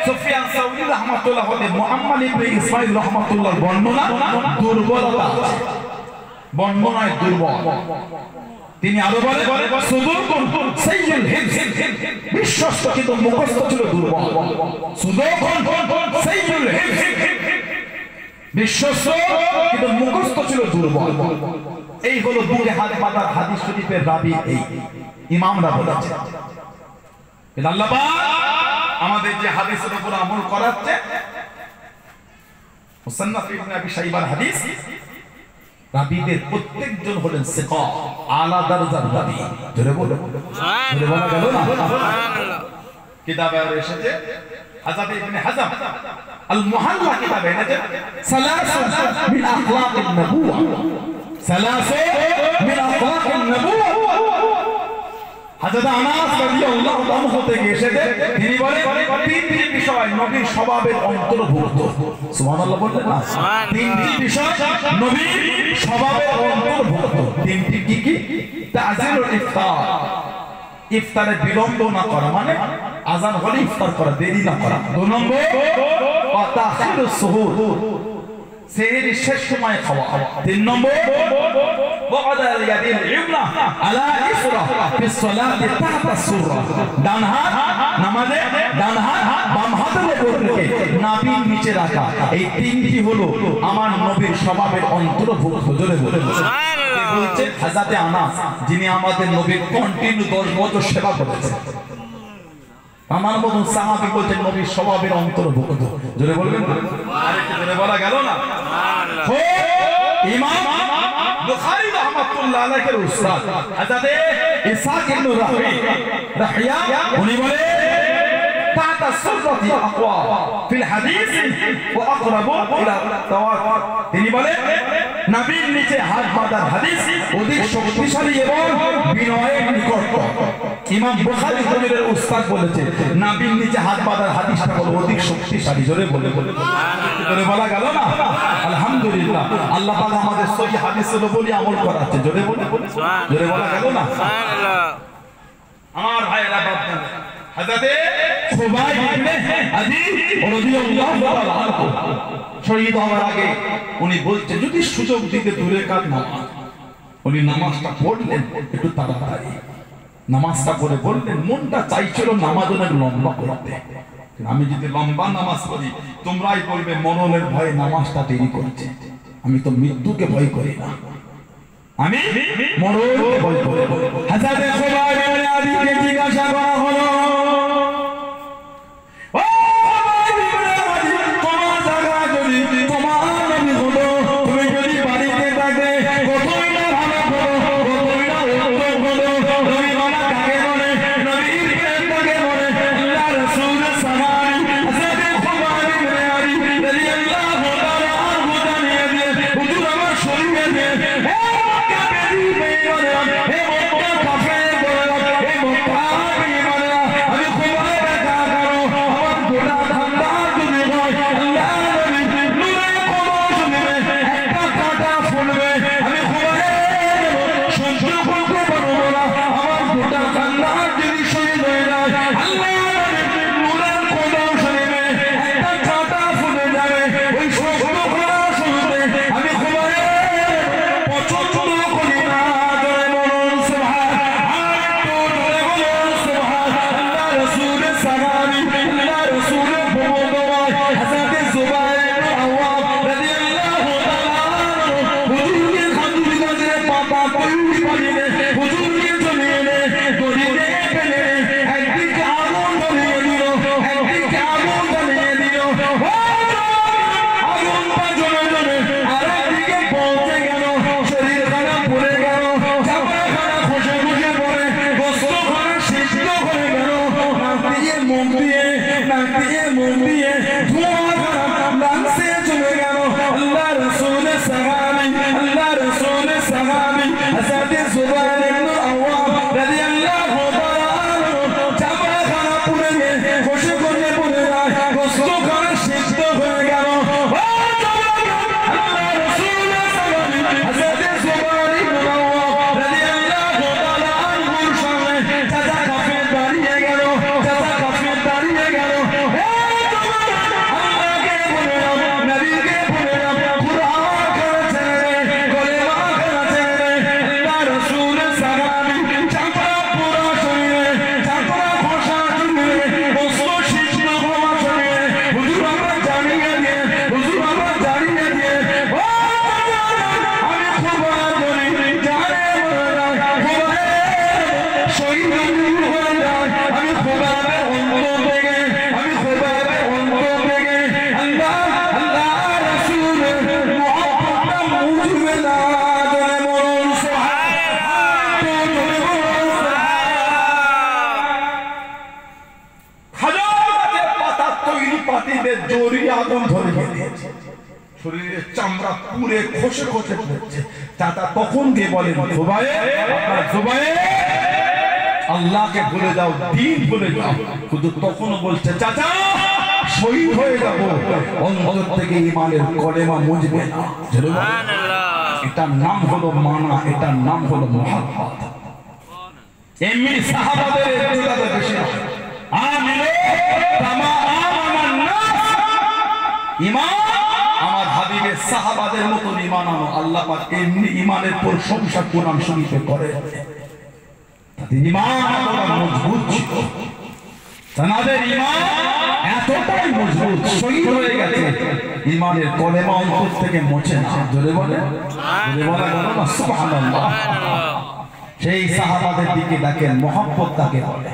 সুফিয়ান সাউরি রাহমাতুল্লাহ হতে মুহাম্মদ ইবনে ইসমাঈল রাহমাতুল্লাহ বর্ণনা দুর্বলতা বর্ণনায় দুর্বল তিনি আরো বলে সুদুকুন সাইয়্যুল হিফজ বিশ্বস্ত কিন্তু মুখস্থ ছিল দুর্বল সুদুকুন সাইয়্যুল হিফজ বিশ্বস্ত কিন্তু মুখস্থ ছিল দুর্বল এই হলো বুকে হাত পাতার হাদিস শরীফের রাবী এই ইমামরা বলেছে আল্লাহ পাক আমাদের যে হাদিসের উপর আমল করাচ্ছে মুসান্নাফ ইবনে আবি শাইবার হাদিস রাবীদের প্রত্যেকজন হলেন সিকা আলা দরজার রাবী জোরে বলো জোরে বলা গেল না সুবহানাল্লাহ কিতাবে এসেছে হযরত ইবনে হাজাম আল মুহাল্লা কিতাবে এনেছে সালাসু মিন আখলাকিন নবুওয়া সালাসু মিন আখলাকিন নবুওয়া হযরত আনাস রাদিয়াল্লাহু আনহু থেকে এসেছে তিনি বলেন তিনটি বিষয় নবীর স্বভাবের অন্তর্ভুক্ত সুবহানাল্লাহ বললেন না তিনটি বিষয় নবীর স্বভাবের অন্তর্ভুক্ত তিনটি কি তাজিলুল ইফতার ইফতারে বিলম্ব না করা মানে আযান হলে ইফতার করা দেরি না করা দুই নম্বর ওয়া তাখিরুস সুহুর সেহরি শেষ সময় খাওয়া তিন নম্বর ওয়াদা ইয়াদিল ইবনা আলা ইসরা ফি সালাতি তাহতা সুরা ডান হাত নামাজে ডান হাত বাম হাতের উপর রেখে নাভির নিচে রাখা এই তিনটি হলো আমার নবীর স্বভাবের অন্তর্ভুক্ত জোরে বলে সুবহানাল্লাহ বলছে হযরত আনাস যিনি আমাদের নবীর কন্টিনিউ 10 বছর সেবা করেছেন আমার মতন সাহাবী বলছেন নবীর স্বভাবের অন্তর্ভুক্ত জোরে বলবেন আরেকটু জোরে বলা গেল না সুবহানাল্লাহ ইমাম বুখারী রাহমাতুল্লাহ আলাইহির উস্তাদ হযরত ইসহাক ইবনে রাহিয়া উনি বলে তাতা সুরতি আকওয়া ফিল হাদিস ওয়া আকরাবু ইলা তাওয়াতুর তিনি বলে নবীর নিচে হাত বাঁধার হাদিস অধিক শক্তিশালী এবং বিনয়ের নিকটতর ইমাম বুখারী জমিরের উস্তাদ বলেছে নাভির নিচে হাত বাঁধার হাদিসটা বড় অধিক শক্তিশালী। জোরে বলে বলা গেল না? আলহামদুলিল্লাহ, আল্লাহ পাক আমাদের সহি হাদিসগুলো বলি আমল করাচ্ছে। জোরে বলা গেল না? আমার ভাইরা বাপজান, হযরতে খুবাইব ইবনে আদি রাদিয়াল্লাহু তাআলা আনহু শহীদ হওয়ার আগে উনি বলছেন যদি সুযোগ দিতে দূরে কাজ না, উনি নামাজটা পড়লেন একটু তাড়াতাড়ি। নামাজটা পড়ে বললেন মনটা চাইছিল নামাজ অনেক লম্বা করতে, আমি যদি লম্বা নামাজ পড়ি তোমরাই বলবে মরণের ভয়ে নামাজটা দেরি করছে। আমি তো মৃত্যুকে ভয় করি না, আমি মরণকে ভয় করি। হযরতে খুবাইব ইবনে আদিকে জিজ্ঞাসা করা হলো, ও খুবাইব ইবনে আদি, তোমার জায়গা যদি তোমার নবী হলো, তুমি যদি বাড়িতে থাকবে কতই না ভালো করো, কতই না উত্তম করো। নবী মানা কাকে বলে? নবীর প্রেম কাকে বলে? আল্লাহ রাসূল সাহাবী হযরতে খুবাইব ইবনে আদি রাদিয়াল্লাহু তাআলা আনহু জানিয়ে দিয়ে হুজুর আমার শরীরে দিয়ে শরীরের চামড়া পুড়ে খসে খসে পড়ছে। চাচা তখন গিয়ে বলেন আল্লাহকে ভুলে যাও, দিন ভুলে যাও। শুধু তখনও বলছে চাচা শহীদ হয়ে যাব, অন্তর থেকে ঈমানের কলেমা মুজবে না। এটার নাম হলো মানা, এটার নাম হলো মুহাব্বত। এমনি সাহাবাদের ইত্তেদাতে বেশি আমিনু কামা আমানান নাস। ঈমান আমার হাবিবের সাহাবাদের মতো ঈমান আনো। আল্লাহ পাক এমনি ঈমানের প্রশংসা কোরআন শরীফে করে। তাদের ঈমান এতটা মজবুত ছিল, তাদের ঈমান এতটাই মজবুত, শহীদ হয়ে গেছে, ঈমানের কলেমা অন্তর থেকে মুছে না। জোরে বলে বলা গেল না সুবহানাল্লাহ। সেই সাহাবাদের দিকে দেখেন, মহব্বত তাকে বলে।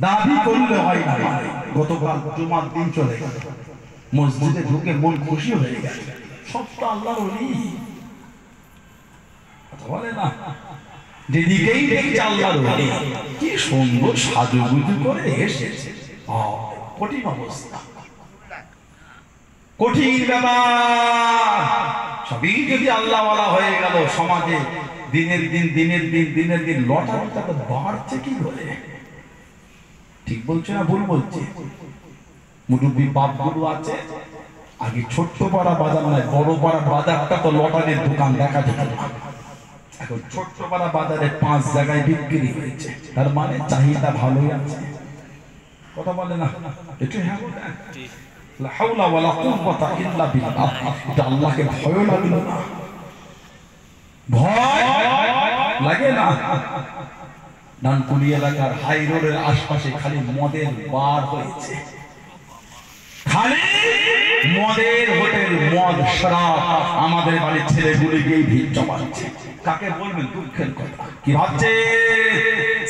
দাবি করলে হয় না। গতকাল জুমার দিন চলে গেল, মসজিদে ঢুকে মন খুশি হয়ে গেল, সব তো আল্লাহর ওলি। বলে না যেদিকেই দেখছে আল্লাহর ওলি, কি সুন্দর সাজুগুজু করে এসেছে। কঠিন অবস্থা, কঠিন ব্যাপার। সবই যদি আল্লাহওয়ালা হয়ে গেল, সমাজে দিনের দিন লটারিটা তো বাড়ছে কি করে? ঠিক বলছে না ভুল বলছে? মুরব্বী বাপগুলো আছে, আগে ছোট্ট পাড়া বাজার নয় বড় পাড়া বাজারটা তো লটারির দোকান দেখা যেত না। এখন ছোট্ট পাড়া বাজারে 5 জায়গায় বিক্রি হয়েছে, তার মানে চাহিদা ভালোই আছে। কথা বলে না একটু? হ্যাঁ, লা হাওলা ওয়ালা কুওয়াতা ইল্লা বিল্লাহ। এটা আল্লাহকে ভয় লাগলো না? ভয় লাগে না? নানকুলি এলাকার হাই রোডের আশপাশে খালি মদের বার হয়েছে, খালি মদের হোটেল, মদ শরাব। আমাদের বাড়ির ছেলেগুলি গিয়ে ভিড় জমাচ্ছে। কাকে বলবেন? দুঃখের কথা। কি ভাবছে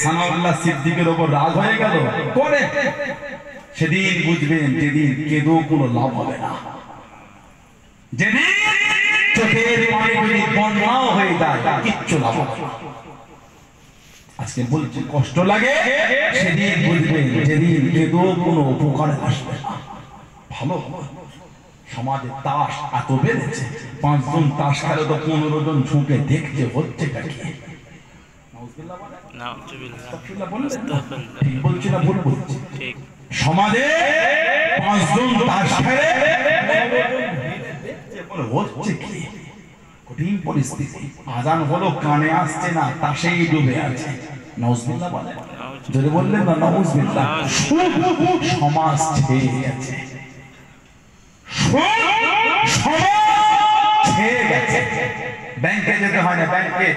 সানাউল্লাহ সিদ্দিকের ওপর রাগ হয়ে গেল? করে সেদিন বুঝবেন, যেদিন কেঁদেও কোনো লাভ হবে না, যেদিন চোখের পানি যদি বন্যাও হয়ে যায় কিচ্ছু লাভ হবে না। আজকে বলছি কষ্ট লাগে, সেদিন বুঝবেন যেদিন কেঁদেও কোনো উপকার আসবে না। ভালো সমাজে তাস এত বেড়েছে, 5 জন তাস খেলে তো 15 জন ঝুঁকে দেখতে হচ্ছে। ঠিক বলছি না ভুল বলছি? সমাজে 5 জন তাস খেলে হচ্ছে কি? কঠিন পরিস্থিতি। আজান হলো কানে আসছে না, তাসেই ডুবে আছে। নাউজুবিল্লাহ বলে, যদি বললেন না নাউজুবিল্লাহ। সমাজ ছেয়ে গেছে, ব্যাংকে যেতে হয় না, ব্যাংকে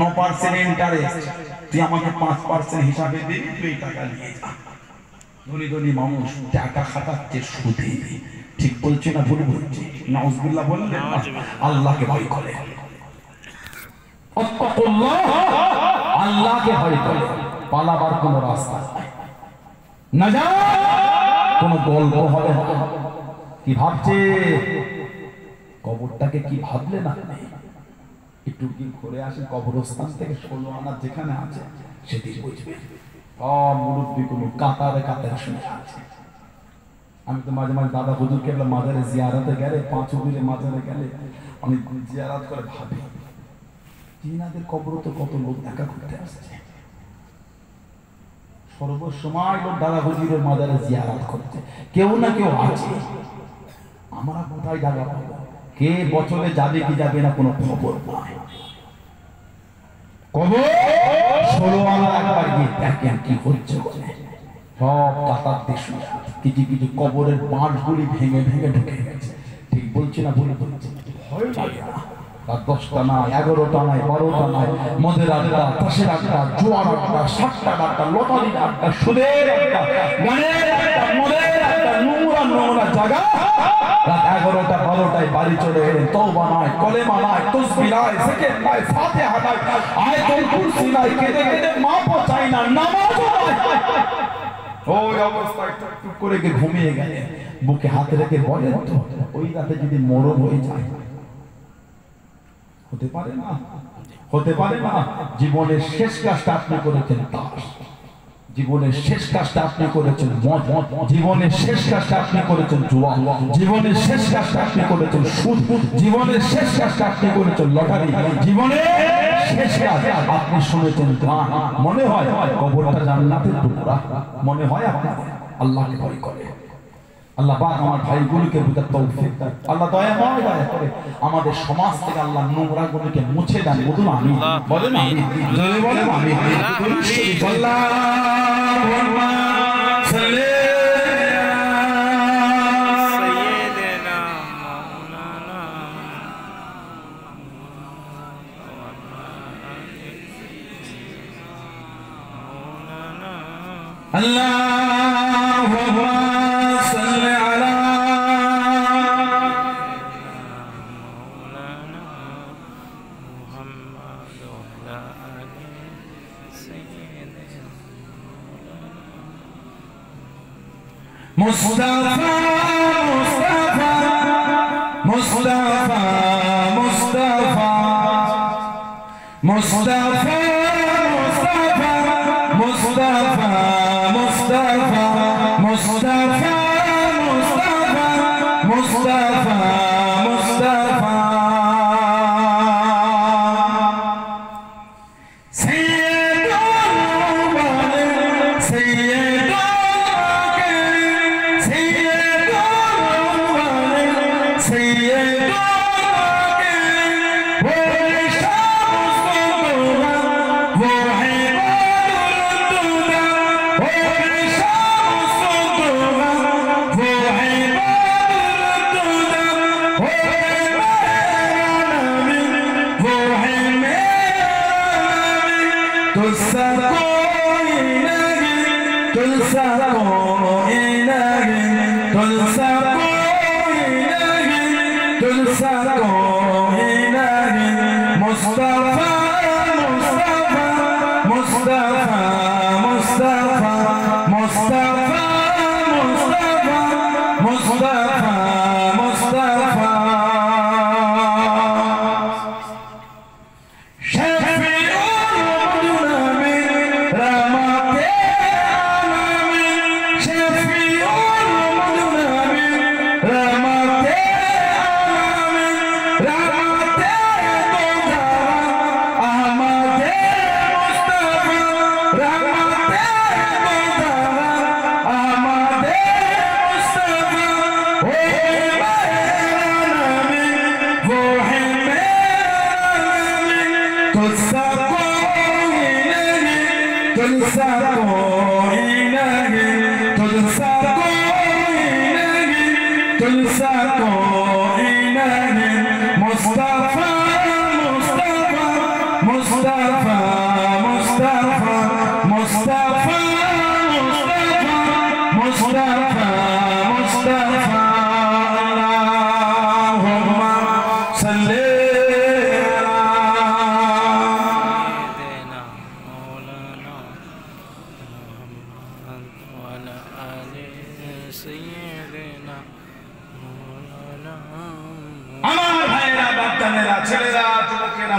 9% ইন্টারেস্ট, তুই আমাকে 5% হিসাবে দিবি, তুই টাকা নিয়ে যা। ধনী ধনী মানুষ টাকা খাটাচ্ছে সুদে। ঠিক বলছে না ভুল বলছে? নাউজুবিল্লাহ বললেন না? আল্লাহকে ভয় করে, আল্লাহকে ভয় করে। পালাবার কোন রাস্তা না, যা কোন গল্প হবে না। কি ভাবছে? কবরটাকে কি ভাবলে না? একটু কি করে আসে কবরস্থান থেকে 16 আনা যেখানে আছে, সেটি বুঝবে। মুরব্বী কোনো কাতারে কাতারে শুনে আছে। আমি তো মাঝে মাঝে দাদা হুজুরকে মাজারে জিয়ারতে গেলে, 5 উবিরে মাজারে গেলে আমি জিয়ারত করে ভাবি, তিনাদের কবর তো কত লোক দেখা করতে আসছে। সর্বসময় লোক দাদা হুজুরের মাজারে জিয়ারত করছে, কেউ না কেউ আছে। আমরা কোথায় জায়গা পাবো? কে বছরে যাবে কি যাবে না কোনো খবর নাই। কবর 16 আনা একবার গিয়ে দেখেন কি হচ্ছে। সব কাতার দেশ, কিছু কিছু কবরের বাঁশগুলি ভেঙে ভেঙে ঢুকে গেছে। ঠিক বলছি না ভুল বলছি? ভয় লাগে না? 10টা না, 11টা নাই, 12টা নাই, মদের আড্ডা, তাসের আড্ডা, জোয়ার আড্ডা, সাতটার আড্ডা, লটারির আড্ডা, সুদের আড্ডা, গানের আড্ডা, মদের আড্ডা, নোংরা জায়গা। রাত 11টা 12টায় বাড়ি চলে এলেন, তওবা নাই, কলেমা নাই, তাসবিহ নাই, জিকির নাই, ফাতিহা নাই, আয়াতুল কুরসি নাই, কেঁদে কেঁদে মাপও চাই না, নামাজও নাই। ওই অবস্থায় টুক করে ঘুমিয়ে গেলেন, বুকে হাত রেখে বলেন তো, ওই রাতে যদি মরণ হয়ে যায়, হতে পারে না? হতে পারে না? জীবনের শেষ কাজটা আপনি করেছেন তাস, জীবনের শেষ কাজটা আপনি করেছেন মদ, জীবনের শেষ কাজটা আপনি করেছেন জুয়া, জীবনের শেষ কাজটা আপনি করেছেন সুদ, জীবনের শেষ কাজটা আপনি করেছেন লটারি, জীবনের শেষ কাজ আপনি শুনেছেন গান। মনে হয় কবরটা জান্নাতের টুকরা? মনে হয় আপনার? আল্লাহকে ভয় করে। আল্লাহ পাক আমার ভাইগুলোকে বুঝার তৌফিক দেন। আল্লাহ দয়াময় দয়া করে আমাদের সমাজ থেকে আল্লাহ নোংরাগুলোকে মুছে দেন। বলুন আমিন, বলেন আমিন, জোরে বলেন আমিন। আল্লাহুম্মা সাল্লি আল্লাহুম্মা সাল্লি আলা মুহাম্মাদ ওয়া আলা আলি সাইয়্যিদিনা মুস্তাফা মুস্তাফা মুস্তাফা মুস্তাফা মুস্তাফা মুস্তাফা মুস্তাফা মুস্তাফা মুস্তাফা মুস্তাফা तुझसा कोई नहीं, तुझसा कोई नहीं, तुझसा कोई नहीं, मुस्तफा मुस्तफा मुस्तफा मुस्तफा मुस्तफा मुस्तफा मुस्तफा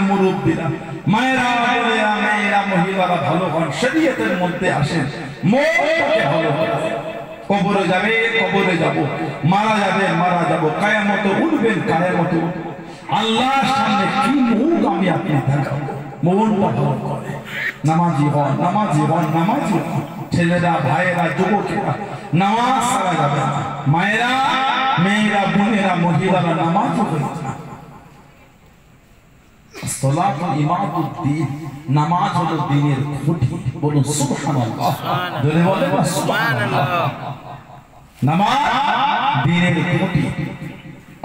মুরব্বীরা মায়েরা বোনেরা মেয়েরা মহিলারা ভালো হন, শরীয়তের মধ্যে আসেন, মনটাকে ভালো করবেন। কবরে যাবে, কবরে যাব, মারা যাবে, মারা যাব, কিয়ামতে উঠবেন, কিয়ামতে উঠব। আল্লাহর সামনে কি মুখ আমি আপনি দেখাবো? মনটা ভালো করে নামাজি হন, নামাজি হন, নামাজি হন। ছেলেরা, ভাইয়েরা, যুবকেরা নামাজ ছাড়া যাবে না। মায়েরা, মেয়েরা, বোনেরা, মহিলারা নামাজ পড়বে না। সালাতুল ইমামুদ্দিন, নামাজ হলো দ্বীনের খুঁটি। বলুন সুবহানাল্লাহ, জোরে বলেন সুবহানাল্লাহ। নামাজ দ্বীনের খুঁটি।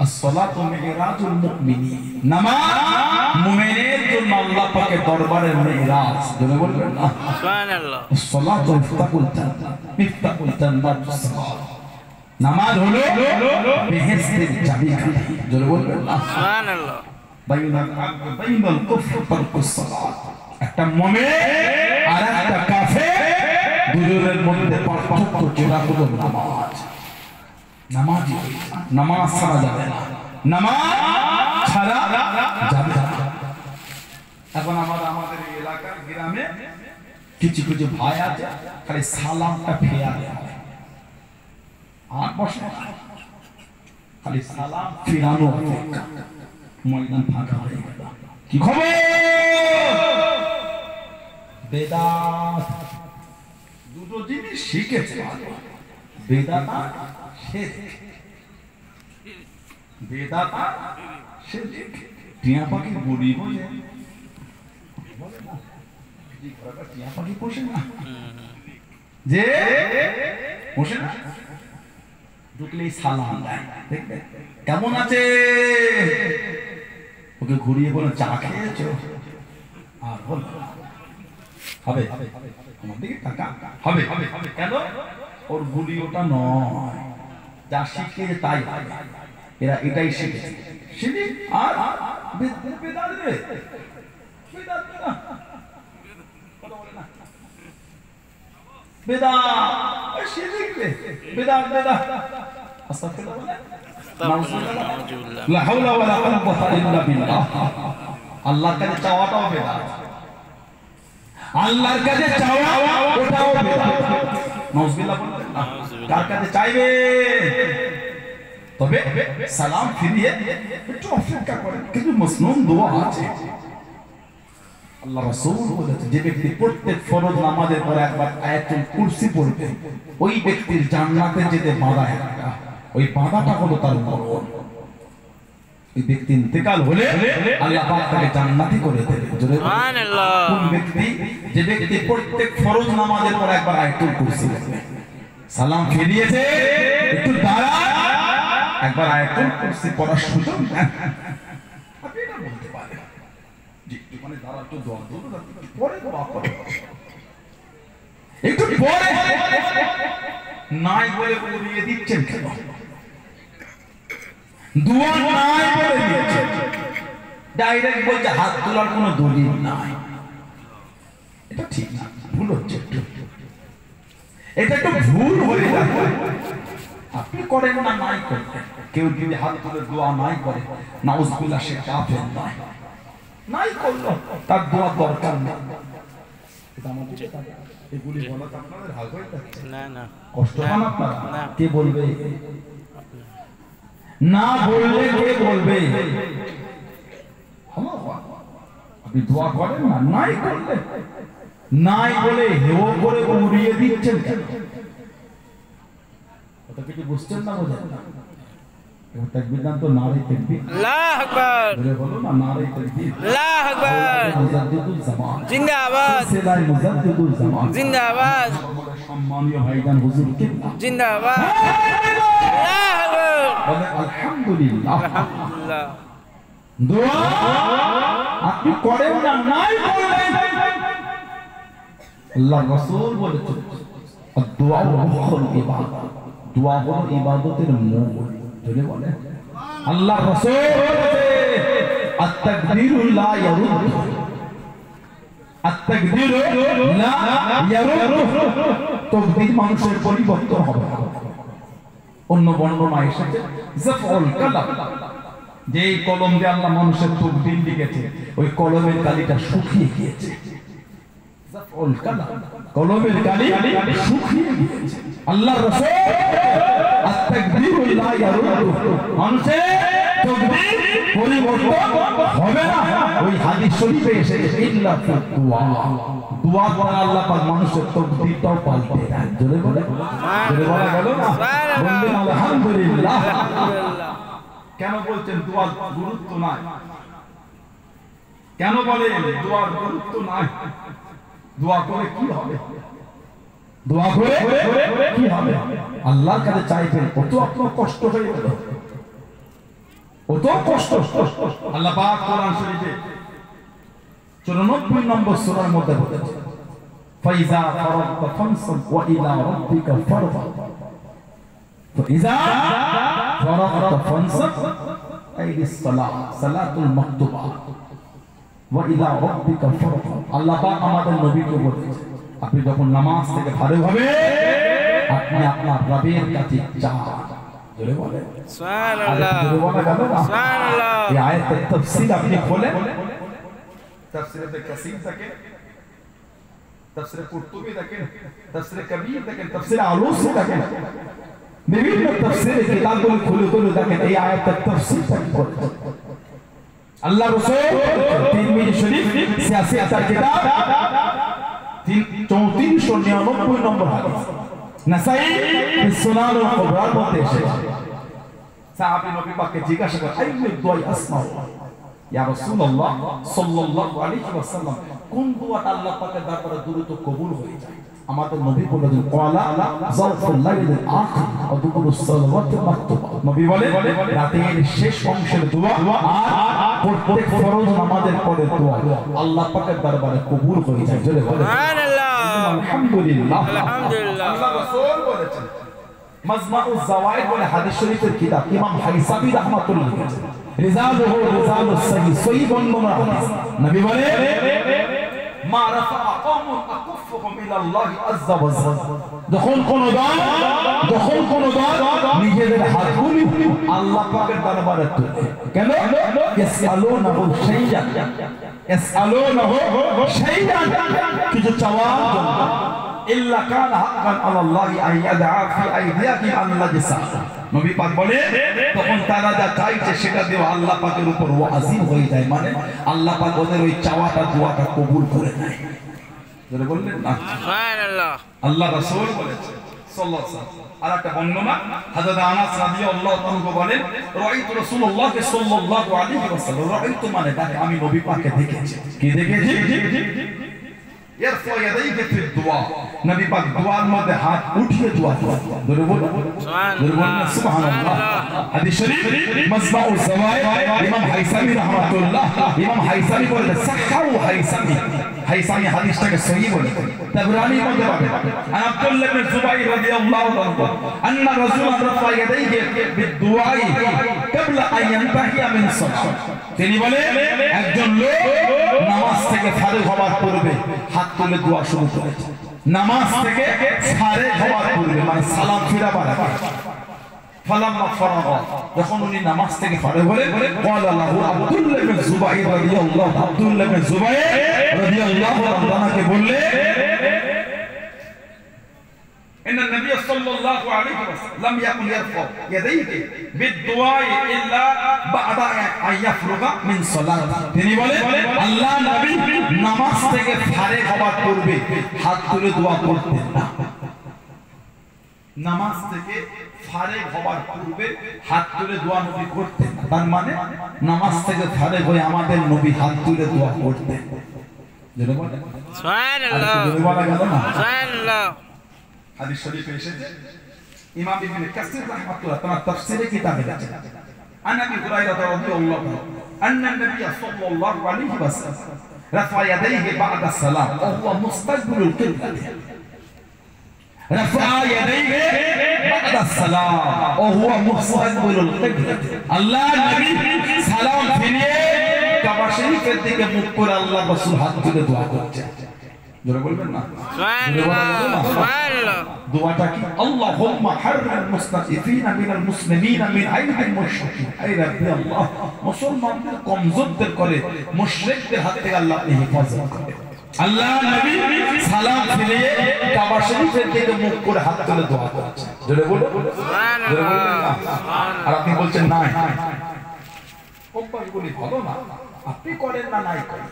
as-salatu mi'rajul mu'minin, নামাজ মুমিনের জন্য আল্লাহ পাকের দরবারের মিরাজ। জোরে বলবেন না সুবহানাল্লাহ। as-salatu মিফতাহুল জান্নাহ, মিফতাহুল জান্নাত as-সালাত। নামাজ হলো বেহেশতের চাবিকাঠি। জোরে বলবেন না সুবহানাল্লাহ। বাইনাল কুফর তারকুস সালাত, একটা মুমিন আর একটা কাফের দুজনের মধ্যে পার্থক্য যেটা হলো নামাজ। নামাজ নামাজ ছাড়া যাবে না, নামাজ ছাড়া যাবে না। এখন আমাদের এলাকার গ্রামে কিছু কিছু ভাই আছে খালি সালামটা ফেয়া দেয়, আর বসে খালি সালাম ফিরানো অপেক্ষা। ময়দান ফাঁকা হয়ে গেল, কি খবর? বেদাত দুটো জিনিস শিখেছে, বেদাত আর শিরক। বেদাত আর শিরক। টিয়া পাখি বুড়ি হয়ে বলে না, যে ঘরে টিয়া পাখি পোষে না, যে পোষে না, ঢুকলেই সালাম দেয়। দেখবে কেমন আছে, ওকে ঘুরিয়ে বলে চা খেয়েছো, আর বল হবে আমার দিকে টাকা হবে হবে। কেন? ওর গুলি ওটা নয়, যা শিখে তাই এরা এটাই শিখেছে। শিখি আর বেদাত রে, বেদাত না, কথা বলে না, বেদাত শিরিক রে, বেদাত বেদাত। আস্তাগফিরুল্লাহ, লা হাওলা ওয়ালা কুওয়াতা ইল্লা বিল্লাহ। আল্লাহর কাছে চাওয়াটাও বেদাত, আল্লাহর কাছে চাওয়া ওটাও বেদাত। নাউজুবিল্লাহ বলবেন না, কার কাছে চাইবে? তবে সালাম ফিরিয়ে একটু অপেক্ষা করেন। কিন্তু মাসনুন দোয়া আছে, আল্লাহ রাসূল বলেছেন যে ব্যক্তি প্রত্যেক ফরজ নামাজের পরে একবার আয়াতুল কুরসি পড়বে, ওই ব্যক্তির জান্নাতে যেতে বাধা একটা, ওই বাধাটা হলো তার মরণ। এই ব্যক্তি ইন্তেকাল হলে আল্লাহ পাক তাকে জান্নাতি করে দেবে। জোরে সুবহানাল্লাহ। কোন ব্যক্তি? যে ব্যক্তি প্রত্যেক ফরজ নামাজের পর একবার আয়াতুল কুরসি পড়বে, সালাম ফিরিয়েছে, একটু দাঁড়া, একবার আয়াতুল কুরসি পড়ার সুযোগ দেন। আপনি এটা বলতে পারেন যে একটু মানে দাঁড়া, একটু দোয়া করুন, পরে দোয়া করুন, একটু পরে নাই বলে উড়িয়ে দিচ্ছেন কেন? দোয়া নাই বলে দিচ্ছেন, ডাইরেক্ট বলছে হাত তোলার কোনো দলিল নাই। এটা ঠিক না, ভুল হচ্ছে একটু, এটা একটু ভুল হয়ে যাচ্ছে। আপনি করেন না, নাই করেন, কেউ যদি হাত তুলে দোয়া নাই করে নাউজুবিল্লাহ সে কাফের নয়, নাই করলো তার দোয়া দরকার নেই। এগুলি বলা তো আপনাদের হাল হয়ে যাচ্ছে না, না কষ্ট পান আপনারা? কে বলবে? না বললে কে বলবে? আপনি দোয়া করেন না, নাই করলে, নাই বলে হেও করে উড়িয়ে দিচ্ছেন কেন? ওটা কিছু বুঝছেন না, বোঝেন না? তাকবীর দান তো নারে তাকবীর, আল্লাহু আকবার, বলে বলো না নারে তাকবীর, আল্লাহু আকবার, মুজাদ্দিদুল জামান জিন্দাবাদ, সেলাই মুজাদ্দিদুল জামান জিন্দাবাদ, সম্মানীয় ভাইজান হুজুর কিবলা জিন্দাবাদ, আল্লাহু আকবার, বলে আলহামদুলিল্লাহ, আলহামদুলিল্লাহ। দোয়া আপনি করেন না, নাই করলেন, আল্লাহ রাসূল বলেছেন দোয়া মুখল ইবাদত, দোয়া হলো ইবাদতের মূল। বলে আল্লাহ রাসূল আত-তাকবীরু লা ইয়ারুদ, আত-তাকবীরু লা ইয়ারুদ, তাকবীর মানুষের পরিবর্তন হবে না। অন্য বর্ণনা এসেছে জাফউল কালাম, যে কলম দিয়ে আল্লাহ মানুষের তাকবীর লিখেছে ওই কলমের কালিটা শুকিয়ে গিয়েছে। জাফউল কালাম, কলমের কালি শুকিয়ে গিয়েছে। আল্লাহ রাসূল আত-তাকবীরু লা ইয়ারুদ, মানুষের তাকবীর পরিবর্তন হবে না। ওই হাদিস শরীফে এসেছে ইল্লা ফি দুআ, দুআ দ্বারা আল্লাহ পাক মানুষের তাকবীরটাও পাল্টে দেন। জোরে বলে, জোরে বলা গেল না? বললেন আলহামদুলিল্লাহ। কেন বলছেন দোয়ার গুরুত্ব নাই? কেন বলেন দোয়ার গুরুত্ব নাই? দোয়া করে কি হবে? দোয়া করে কি হবে? আল্লাহর কাছে চাইবেন, কত আপনার কষ্ট হয়ে গেল, কত কষ্ট। আল্লাহ পাক কোরআন শরীফে 94 নম্বর সূরার মধ্যে বলেছে ফাইজা ফারাগতা ফানসাব ওয়া ইলা রাব্বিকা ফারগাব, ফাইজা ফারাগতা ফানসাব আই বিস-সালাত, সালাতুল মাকতুবা, ওয়া ইলা রাব্বিকা ফারগাব। আল্লাহ পাক আমাদের নবীকে বলেছে আপনি যখন নামাজ থেকে ভালো হবে আপনি আপনার রবের কাছে চান। জোরে বলেন সুবহানাল্লাহ, জোরে বলা গেল না? সুবহানাল্লাহ। এই আয়াতের তাফসীর আপনি খোলেন, তাফসীরে কাসীর দেখেন, তাফসীরে কুরতুবী দেখেন, তাফসীরে কবীর দেখেন, তাফসীরে আলুসী দেখেন, বিভিন্ন তাফসীরে কিতাবগুলো খুলে খুলে দেখেন এই আয়াতের তাফসীর কি আল্লাহ রাসূল তিরমিজি শরীফ 86 কিতাব 3499 নম্বর হাদিস, নাসাই সুনানুল কুবরার মধ্যে এসেছে। সাহাবী নবী পাককে জিজ্ঞাসা করে আইয়ু দুআ আসমাউ ইয়া রাসূলুল্লাহ সাল্লাল্লাহু আলাইহি ওয়াসাল্লাম, কোন দোয়াটা আল্লাহ পাকের দরবারে দ্রুত কবুল হয়ে যায়? আমাদের নবী বলেছেন ক্বালা যালফুল লাইলিল আখির ওয়া দুবুরুস সালাওয়াতিল মাকতুবা। নবী বলেন রাতের শেষ অংশের দোয়া আর প্রত্যেক ফরজ নামাজের পরে দোয়া আল্লাহ পাকের দরবারে কবুল হয়ে যায়। জোরে বলেন সুবহানাল্লাহ, আলহামদুলিল্লাহ, আলহামদুলিল্লাহ। আল্লাহ রাসূল বলেছেন মাজমাউজ জাওয়ায়েদ বলে হাদিস শরীফের কিতাব, ইমাম হাইসাবী রাহমাতুল্লাহ আলাইহি রিজালুহু রিজালুস সহিহ, সহিহ বর্ণনা হাদিস। নবী বলেন মা রাফা কওমুন আকুফুহুম ইলা আল্লাহ আযজা ওয়া জাল্লা, যখন কোন দল নিজেদের হাতগুলি আল্লাহ পাকের দরবারে তোলে, কেন? ইয়াসআলুনাহু শাইআন, ইয়াসআলুনাহু শাইআন, কিছু চাওয়ার জন্য, ইল্লা কানা হাক্কান আলাল্লাহি আন ইয়াদআ ফি আইদিয়াহিম আল্লাহ জিসা। নবী পাক বলে তখন তারা যা চাইছে সেটা দিয়ে আল্লাহ পাকের উপর ওয়াজিব হয়ে যায়, মানে আল্লাহ পাক ওদের ওই চাওয়াটা দোয়াটা কবুল করে নেয়। যারা বললেন না সুবহানাল্লাহ, আল্লাহ রাসূল বলেছে সাল্লাল্লাহু আলাইহি ওয়াসাল্লাম। আর একটা বর্ণনা হযরত আনাস রাদিয়াল্লাহু তাআলা বলেন রাআইতু রাসূলুল্লাহ সাল্লাল্লাহু আলাইহি ওয়াসাল্লাম, রাআইতু মানে তাকে আমি নবী পাককে দেখেছি। কি দেখেছি? ইয়ারফা ইয়াদাইহি ফি দুআ, নবী পাক দুআর মধ্যে হাত উঠিয়ে দোয়া করতেন। ধরে বলুন সুবহানাল্লাহ। হাদিস শরীফ মাজমাউজ জাওয়ায়েদ ইমাম হাইসামি রাহমাতুল্লাহ, ইমাম হাইসামি বলে সাহহাউ হাইসামি, হাইসামি হাদিসটাকে সহিহ বলে। তাবরানী মধ্যে পাবেন আন আব্দুল্লাহ ইবনে জুবাইর রাদিয়াল্লাহু আনহু আন্না রাসূলুল্লাহ রাফা ইয়াদাইহি বিদুআই ক্বাবলা আন ইয়ানতাহিয়া মিন সালাত। তিনি বলে একজন লোক নামাজ থেকে ফারিগ হওয়ার পূর্বে হাত তুলে দোয়া শুরু করেছে। নামাজ থেকে ফারিগ হওয়ার পূর্বে মানে সালাম ফিরাবার আগে। ফালাম্মা ফারাগা, যখন উনি নামাজ থেকে ফারিগ হলেন, ক্বালা লাহু আব্দুল্লাহ ইবনে জুবাইর রাদিয়াল্লাহু, আব্দুল্লাহ ইবনে জুবাইর রাদিয়াল্লাহু আনহুকে বললেন إن النبي صلى الله عليه وسلم لم يكن يرفع يديه بالدعاء إلا بعد أن يفرغ من صلاته। তিনি বলেন আল্লাহ নবী নামাজ থেকে ফারিগ হওয়ার পূর্বে হাত তুলে দোয়া করতেন না। নামাজ থেকে ফারিগ হওয়ার পূর্বে হাত তুলে দোয়া নবী করতেন না, তার মানে নামাজ থেকে ফারিগ হয়ে আমাদের নবী হাত তুলে দোয়া করতেন। জোরে বলেন সুবহানাল্লাহ। জোরে বলা গেল না সুবহানাল্লাহ। হাদিস শরীফে এসেছে, ইমাম ইবনে কাসির রাহমাতুল্লাহ তাআলা তাফসীরে কিতাবে লিখেছেন, আন আবি হুরায়রা রাদিয়াল্লাহু আনহু আন্না নবী সাল্লাল্লাহু আলাইহি ওয়াসাল্লাম রাফা ইয়াদাইহি বা'দা সালাম ওয়া হুয়া মুস্তাকবিলুল কিবলা। রাফা ইয়াদাইহি বা'দা সালাম ওয়া হুয়া মুস্তাকবিলুল কিবলা। আল্লাহ নবী সালাম ফিরিয়ে কাবা শরীফের দিকে মুখ করে আল্লাহ রাসূল হাত তুলে দোয়া করছেন। জোরে বলবেন না সুবহানাল্লাহ সুবহানাল্লাহ। দোয়াটা কি? আল্লাহুম্মা হাররিল মুস্তাযিফিনা মিনাল মুসলিমিনা মিন আইদিল মুশরিকিন। আই রাব্বি আল্লাহ, মুসলমানদের কমজোরদের করে মুশরিকদের হাত থেকে আল্লাহ আপনি হেফাজত করেন। আল্লাহ নবী সালাম ফিরিয়ে কাবা শরীফের দিকে মুখ করে হাত তুলে দোয়া করছেন। জোরে বলুন সুবহানাল্লাহ। আর আপনি বলছেন না অভ্যাসগুলি ভালো না, আপনি করেন না, নাই করেন,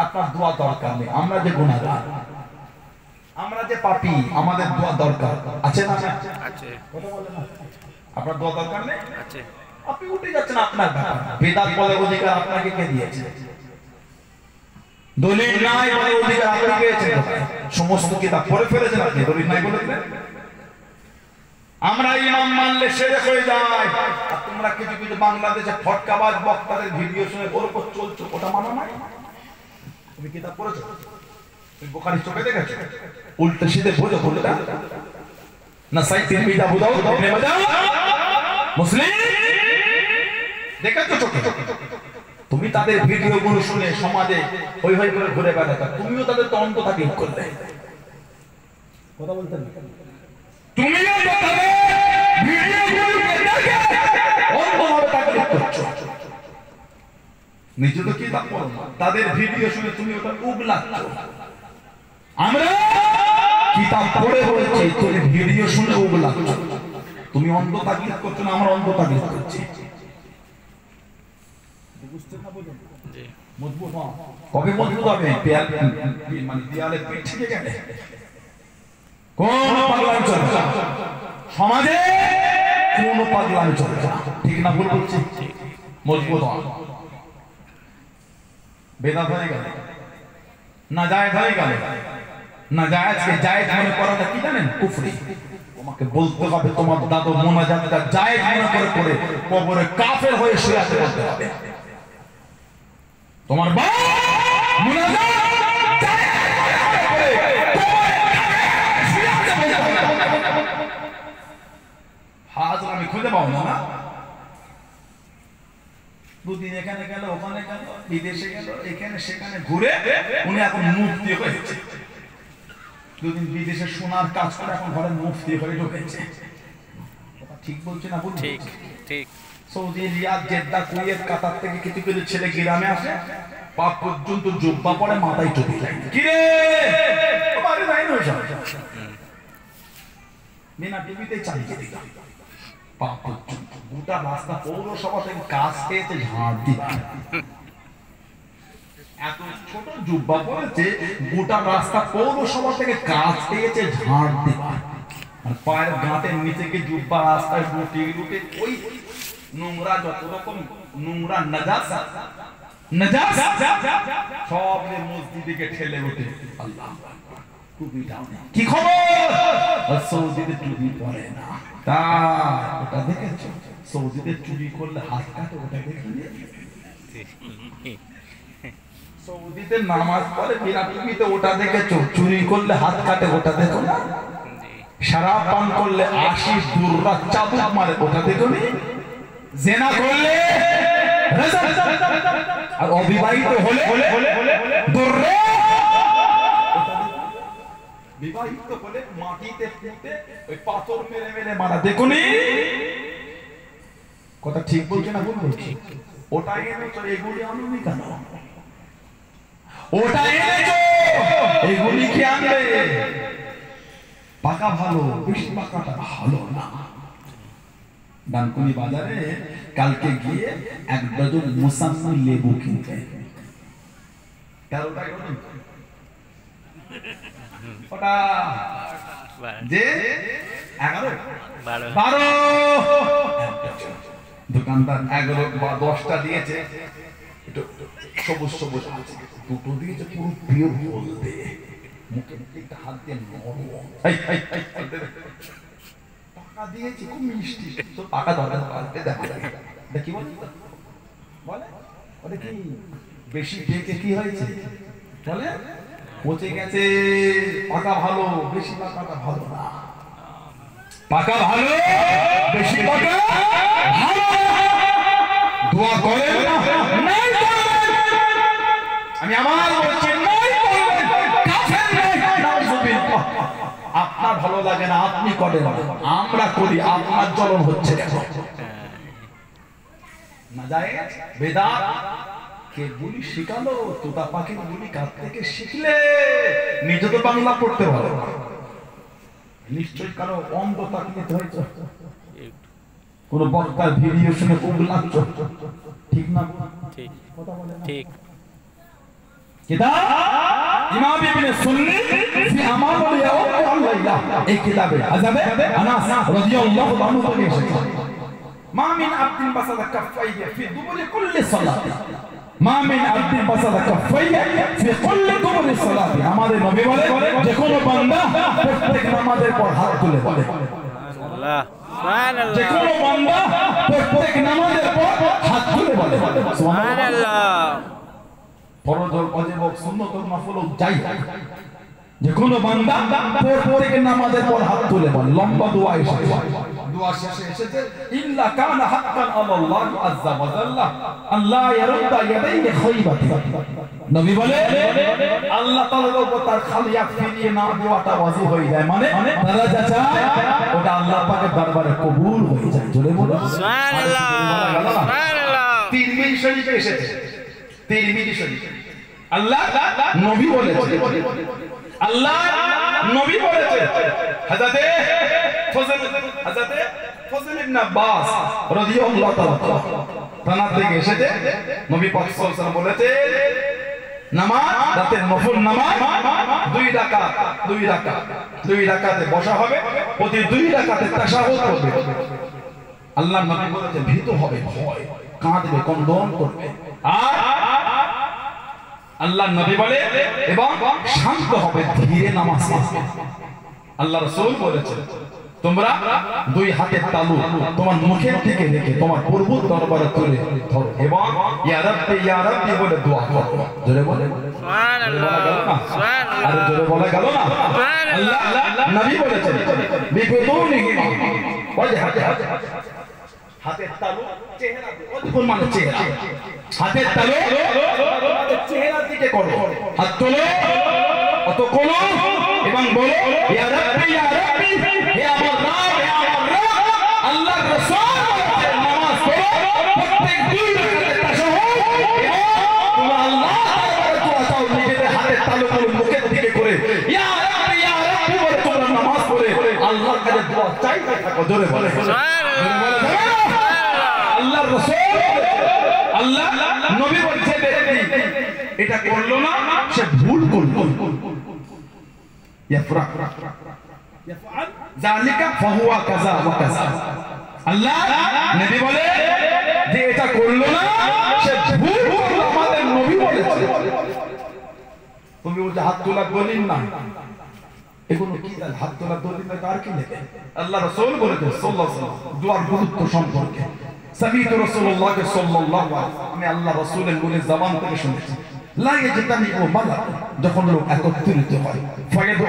আপনার দোয়া দরকার নেই। আমরা যে গুনাহগার, আমরা যে পাপী, আমাদের দোয়া দরকার আছে না? আছে। কথা বলেন না, আপনার দোয়া দরকার নেই আছে। আপনি উঠে যাচ্ছেন, আপনার ব্যাপার। বেদাত বলে অধিকার আপনাকে কে দিয়েছে? দলিল নাই বলে অধিকার আপনি পেয়েছেন? সমস্ত কিতাব পড়ে ফেলেছেন আপনি, দলিল নাই বলে দিলেন। আমরা ইমাম মানলে শেরেক হয়ে যায়। আর তোমরা কিছু কিছু বাংলাদেশে ফটকাবাজ বক্তাদের ভিডিও শুনে ওর উপর চলছো, ওটা মানা নাই। তুমি কিতাব পড়েছো? তুমি বুখারী চোখে দেখেছো? উল্টো সিধে বোঝো কোনটা? নাসাই, তিরমিজি, আবু দাউদ, ইবনে মাজাহ, মুসলিম দেখেছো চোখে? তুমি তাদের ভিডিও গুলো শুনে সমাজে হই হই করে ঘুরে বেড়াতে, তুমিও তাদের তো অন্ত তাকলিদ করবে। কথা বলতেন না, তুমিও তো তাদের ভিডিও গুলোকে দেখে অন্তভাবে তাকলিদ করছো। নিজে তো কিতাব পড়ো না, তাদের ভিডিও শুনে তুমি ওটা উগলাচ্ছ। আমরা কিতাব পড়ে বলছি, তুমি ভিডিও শুনে উগলাচ্ছ। তুমি অন্ধ তাকলিদ করছো না, আমরা অন্ধ তাকলিদ করছি। বুঝছেন না? বলুন জি। মজবুত হও। কবে মজবুত হবে? মানে দেয়ালে পিঠ থেকে গেলে কোন পাগলামি চলবে না সমাজে, কোন পাগলামি চলবে না। ঠিক না ভুল বলছি? মজবুত হও। বেদাত হয়ে গেল, নাজায়েজ হয়ে গেল। নাজায়েজকে জায়েজ মনে করাটা কি জানেন? কুফরি। তোমাকে বলতে হবে তোমার দাদু মুনাজাতটা জায়েজ মনে করে করে কবরে কাফের হয়ে শুয়ে আছে বলতে হবে। তোমার বাপ মুনাজাত জায়েজ মনে করে কবরে কাফের শুয়ে আছে বলতে হবে। হাজার আমি খুঁজে পাবো না। দুদিন এখানে গেল, ওখানে গেল, বিদেশে গেল, এখানে সেখানে ঘুরে উনি এখন মুফতি হয়েছে। দুদিন বিদেশে সোনার কাজ করে এখন ঘরে মুফতি হয়ে ঢুকেছে। ঠিক বলছে না? বলুন ঠিক ঠিক। সৌদি, রিয়াদ, জেদ্দা, কুয়েত, কাতার থেকে কিছু কিছু ছেলে গ্রামে আসে, পা পর্যন্ত জুব্বা পরে, মাথায় টুপি যায়। কি রে বাড়ি যাই না, ওইসব বিনা টুপিতেই চালিয়ে দিলাম। গোটা রাস্তা পৌরসভা থেকে কাজ পেয়েছে ঝাড় দিতে, এত ছোট জুব্বা পরেছে, গোটা রাস্তা পৌরসভা থেকে কাজ পেয়েছে ঝাড় দিতে। আর পায়ের গাঁটের নিচে গিয়ে জুব্বা রাস্তায় লুটে লুটে ওই নোংরা, যত রকম নোংরা নাজাসাত নাজাস সব মসজিদে ঠেলে ওঠে আল্লাহ কি খবর সৌদিতে টুপি পরে না তা ওটা দেখেছো সৌদিতে চুরি করলে হাত কাটে ওটা দেখিনি সৌদিতে নামাজ পড়ে বিনা টুপিতে ওটা দেখেছো চুরি করলে হাত কাটে ওটা দেখো না শরাব পান করলে 80 দুর্রা চাবুক মারে ওটা দেখোনি জিনা করলে আর অবিবাহিত হলে দুর্রা বিবাহিত হলে মাটিতে পুঁতে ওই পাথর মেরে মেরে মারা দেখুনি কথা ঠিক বলছে না ভুল বলছি ওটা এনেছো এগুলি আনুনি কেন ওটা এনেছো এগুলি কি আনবে পাকা ভালো বেশি পাকাটা ভালো না ডানকুনি বাজারে কালকে গিয়ে 1 ডজন মুসাম্মি লেবু কিনতে 13 টাকা ওটা যে 11 12 দোকানদার 11 বা 10টা দিয়েছে একটু সবুজ সবুজ আছে দুটো দিয়েছে পুরো পিওর হলদে মুখে একটা হাত দিয়ে নরম টাকা দিয়েছি খুব মিষ্টি তো টাকা দরকার পাল্টে দেখা দেখি বলে ওটা কি বেশি দেখে কি হয়েছে বলে পচে গেছে পাকা ভালো বেশি পাকাটা ভালো না পাকা ভালো বেশি পাকা ভালো দোয়া করেন নাই আমি আমার বলছি নাই কাফের নাই নাউজুবিল্লাহ আপনার ভালো লাগে না আপনি করেন আমরা করি আপনার জ্বলন হচ্ছে কেন না যায় বেদাত কে বলি শিখালো তোতা পাখির বলি কার থেকে শিখলে নিজে তো বাংলা পড়তে পারো নিশ্চয়ই কারো অন্ধ তাকলিদ হয়েছে কোন বক্তার ভিডিও শুনে খুব লাগছে ঠিক না ঠিক কথা বলে ঠিক কিতাব ইমাম ইবনে সুন্নি ফি আমাল আল্লাহ এই কিতাবে আযাবে আনাস রাদিয়াল্লাহু আনহু থেকে এসেছে মা মিন আবদিন বাসাদা কাফাইহি ফি দুবুরি কুল্লি সালাতি মা মিন আবদিন বাসাদা কাফাইহি ফি কুল্লি দুবুরি সালাতি আমাদের নবী বলে যে কোন বান্দা প্রত্যেক নামাজের পর হাত তুলে বলে সুবহানাল্লাহ সুবহানাল্লাহ যে কোন বান্দা প্রত্যেক নামাজের পর হাত তুলে বলে সুবহানাল্লাহ ফরজ ওয়াজিব সুন্নাত নফল যাই যে কোন বান্দা প্রত্যেক নামাজের পর হাত তুলে বলে লম্বা দোয়া এসেছে দোয়া শেষে এসেছে ইল্লা কানা হাক্কান আলাল্লাহ আযজা ওয়া জাল্লা আল্লাহ ইয়ারুদ্দা ইয়াদাইহি খাইবাতি নবী বলে আল্লাহ তাআলার উপর তার খালি এক ফিরিয়ে না দেওয়াটা ওয়াজিব হয়ে যায় মানে দরজা চায় ওটা আল্লাহ পাকের দরবারে কবুল হয়ে যায় জোরে বলো সুবহানাল্লাহ সুবহানাল্লাহ তিরমিজি শরীফে এসেছে তিরমিজি শরীফ আল্লাহ নবী বলেছে আল্লাহ নবী বলেছে হযরতে ফজল ইবনে আব্বাস রাদিয়াল্লাহু তাআলা তানার থেকে এসেছে নবী পাক সাল্লাল্লাহু আলাইহি ওয়াসাল্লাম বলেছে নামাজ রাতের নফল নামাজ 2 রাকাতে বসা হবে প্রতি 2 রাকাতে তাশাহুদ করবে আল্লাহর নবী বলেছে ভীত হবে ভয় কাঁদবে কন্দন করবে আর আল্লাহর নবী বলে এবং শান্ত হবে ধীরে নামাজ পড়বে আল্লাহ রাসূল বলেছে তোমরা 2 হাতের তালু তোমার মুখের দিকে রেখে তোমার পূর্ব দরবারে তুলে ধরো এবং ইয়া রাব্বি বলে দোয়া করো জোরে বলে সুবহানাল্লাহ সুবহানাল্লাহ আর জোরে বলা গেল না সুবহানাল্লাহ নবী বলেছেন বিবুতুনিহি ওয়াজ হাতের তালু চেহারাতে অদ্ভুত মানে চেহারা হাতের তালু চেহারার দিকে করো হাত তোলো অত কোলো এবং বলো ইয়া রাব্বি হে আমার রব হে আমার রব আল্লাহর রাসূল নামাজ পড়ো প্রত্যেক 2 রাকাতে তাশাহুদ এবং তোমরা আল্লাহ তাআলার দোয়া চাও নিজেদের হাতের তালু মুখের দিকে করে ইয়া রাব্বি বলে তোমরা নামাজ পড়ে আল্লাহর কাছে দোয়া চাইতে থাকো জোরে বলে সুবহানাল্লাহ আল্লাহর রাসূল আল্লাহ নবী বলছে ব্যক্তি এটা করলো না সে ভুল করলো ইয়াফরা ইয়াফআল যালিকা ফাহুয়া কাযা ওয়া কাযা আল্লাহ নবী বলে যে এটা করলো না সে ভুল করলো আমাদের তুমি বলছো হাত তোলা দলিল না, এগুলো কি হাত তোলা দলিল না, কার কি নেবে? আল্লাহ রাসূল বলেছেন সাল্লাল্লাহু আলাইহি ওয়াসাল্লাম দুআর গুরুত্ব সম্পর্কে, সামিতু রাসূলুল্লাহ সাল্লাল্লাহু আলাইহি ওয়াসাল্লাম, আমি আল্লাহ রাসূলের মুখে জবান থেকে শুনেছি, লা ইয়াজতানিবু মালা, যখন লোক একত্রিত হয়, ফায়াদউ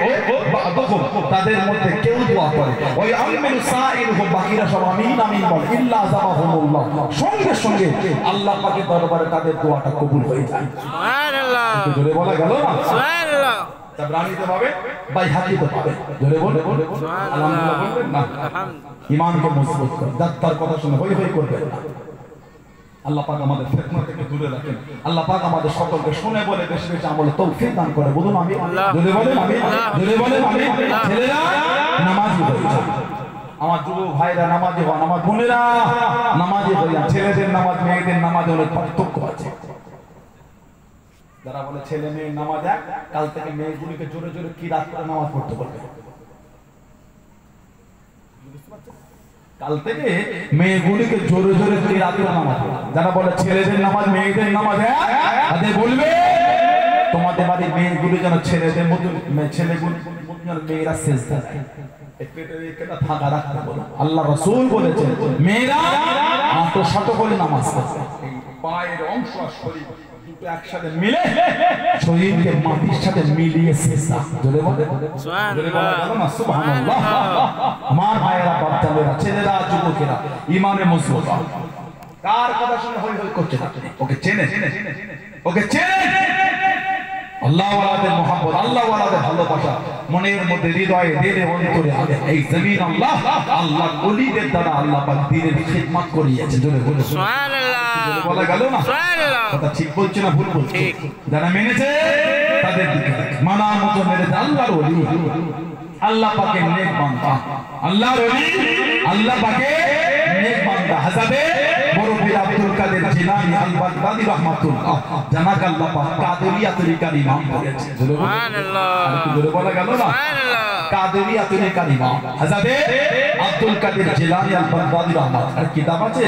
বা'দুহুম, তাদের মধ্যে কেউ দোয়া করে, ওয়া ইয়ামিনু সাইরুহুম, বাকিরা সব আমিন আমিন বলে, ইল্লা যাবাহুমুল্লাহ, সঙ্গে সঙ্গে আল্লাহ পাকের দরবারে তাদের দোয়াটা কবুল হয়ে যায়। সুবহানাল্লাহ, জোরে বলা গেল না? সুবহানাল্লাহ। তাবরানীতে পাবে, বাইহাকিতে পাবে, জোরে বলে আলহামদুলিল্লাহ বলবেন না? ঈমানকে মজবুত করে, ডাক্তার কথা শুনে হই হই করবেন না। আল্লাহ পাক আমাদের ফিতনা থেকে দূরে রাখেন। আল্লাহ পাক আমাদের সকলকে শুনে বলে বেশি বেশি আমলে তৌফিক দান করে। বলুন আমিন। জোরে বলেন আমিন, জোরে বলেন আমিন। ছেলেরা নামাজি হয়ে যান, আমার যুবক ভাইরা নামাজি হন, আমার বোনেরা নামাজি হয়ে যান। ছেলেদের নামাজ মেয়েদের নামাজ অনেক পার্থক্য আছে। যারা বলে ছেলে মেয়ে নামাজ এক, কাল থেকে মেয়েগুলিকে জোরে জোরে কি রাত করে নামাজ পড়তে বলবে। কাল থেকে মেয়েগুলিকে জোরে জোরে কি রাত করে নামাজ পড়বে। যারা বলে ছেলেদের নামাজ মেয়েদের নামাজ এক, তাদের বলবে তোমাদের বাড়ির মেয়েগুলি যেন ছেলেদের মতো, ছেলেগুলি যেন মেয়েরা সেজদা দেয়, ফাঁকা রাখতে বলো। আল্লাহ রাসূল বলেছেন মেয়েরা আত্মশত করে নামাজ পড়বে, পায়ের অংশ শরীর দুটো একসাথে মিলে শরীরকে মাটির সাথে মিলিয়ে সেজদা। জোরে বলে সুবহানাল্লাহ, সুবহানাল্লাহ। আমার ভাইয়েরা, বাচ্চারা, ছেলেরা, যুবকেরা ঈমানে মজবুত। কার কথা শুনে হই হই করছে না? ওকে চেনে, ওকে চেনে। আল্লাহ ওয়ালাদের মহব্বত, আল্লাহ ওয়ালাদের ভালোবাসা মনের মধ্যে, হৃদয়ে, দিলে, অন্তরে আছে। এই জমিন আল্লাহ আল্লাহর ওলিদের দ্বারা আল্লাহ পাক দ্বীনের খিদমত করিয়েছে। জোরে বলে সুবহানাল্লাহ, বলা গেল না? সুবহানাল্লাহ। কথা ঠিক বলছি না ভুল বলছি? যারা মেনেছে তাদের দিকে মানার মতো মেনেছে। আল্লাহর ওলি, আল্লাহ পাকের নেক বান্দা, আল্লাহর ওলি, আল্লাহ পাকের নেক বান্দা হযরতে বড় পীর আব্দুল কাদের জিলানী আল বাগদাদী রাহমাতুল্লাহ, জানাক আল্লাহ পাক কাদেরিয়া তরিকার ইমাম করেছে। সুবহানাল্লাহ, জোরে বলা গেল না? সুবহানাল্লাহ। কাদেরিয়া তরিকার ইমাম হযরতে আব্দুল কাদের জিলানী আল বাগদাদী রাহমাতুল্লাহ, আর কিতাব আছে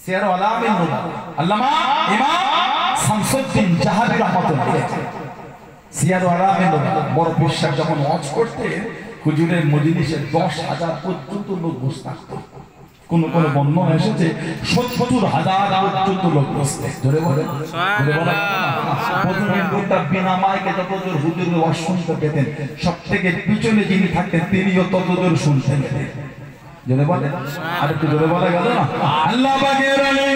সিয়ার আলামিন নুবুওয়া, আল্লামা ইমাম শামসুদ্দিন জাহাবী রাহমাতুল্লাহ। সিয়ার আলামিন নুবুওয়া, বড় পীর সাহেব যখন ওয়াজ করতেন, হুজুরের মজলিসে 10,000 পর্যন্ত লোক বসে থাকতো। কোন কোন বর্ণনা এসেছে 70,000 পর্যন্ত লোক বসতে। জোরে বলে সুবহানাল্লাহ। প্রথমটা বিনা মাইকে যতদূর হুজুরের ওয়াজ শুনতে পেতেন, সবথেকে পিছনে যিনি থাকতেন তিনিও ততদূর শুনতেন। জোরে বলে, আর একটু জোরে বলা গেল না? আল্লাহ পাকের ওলি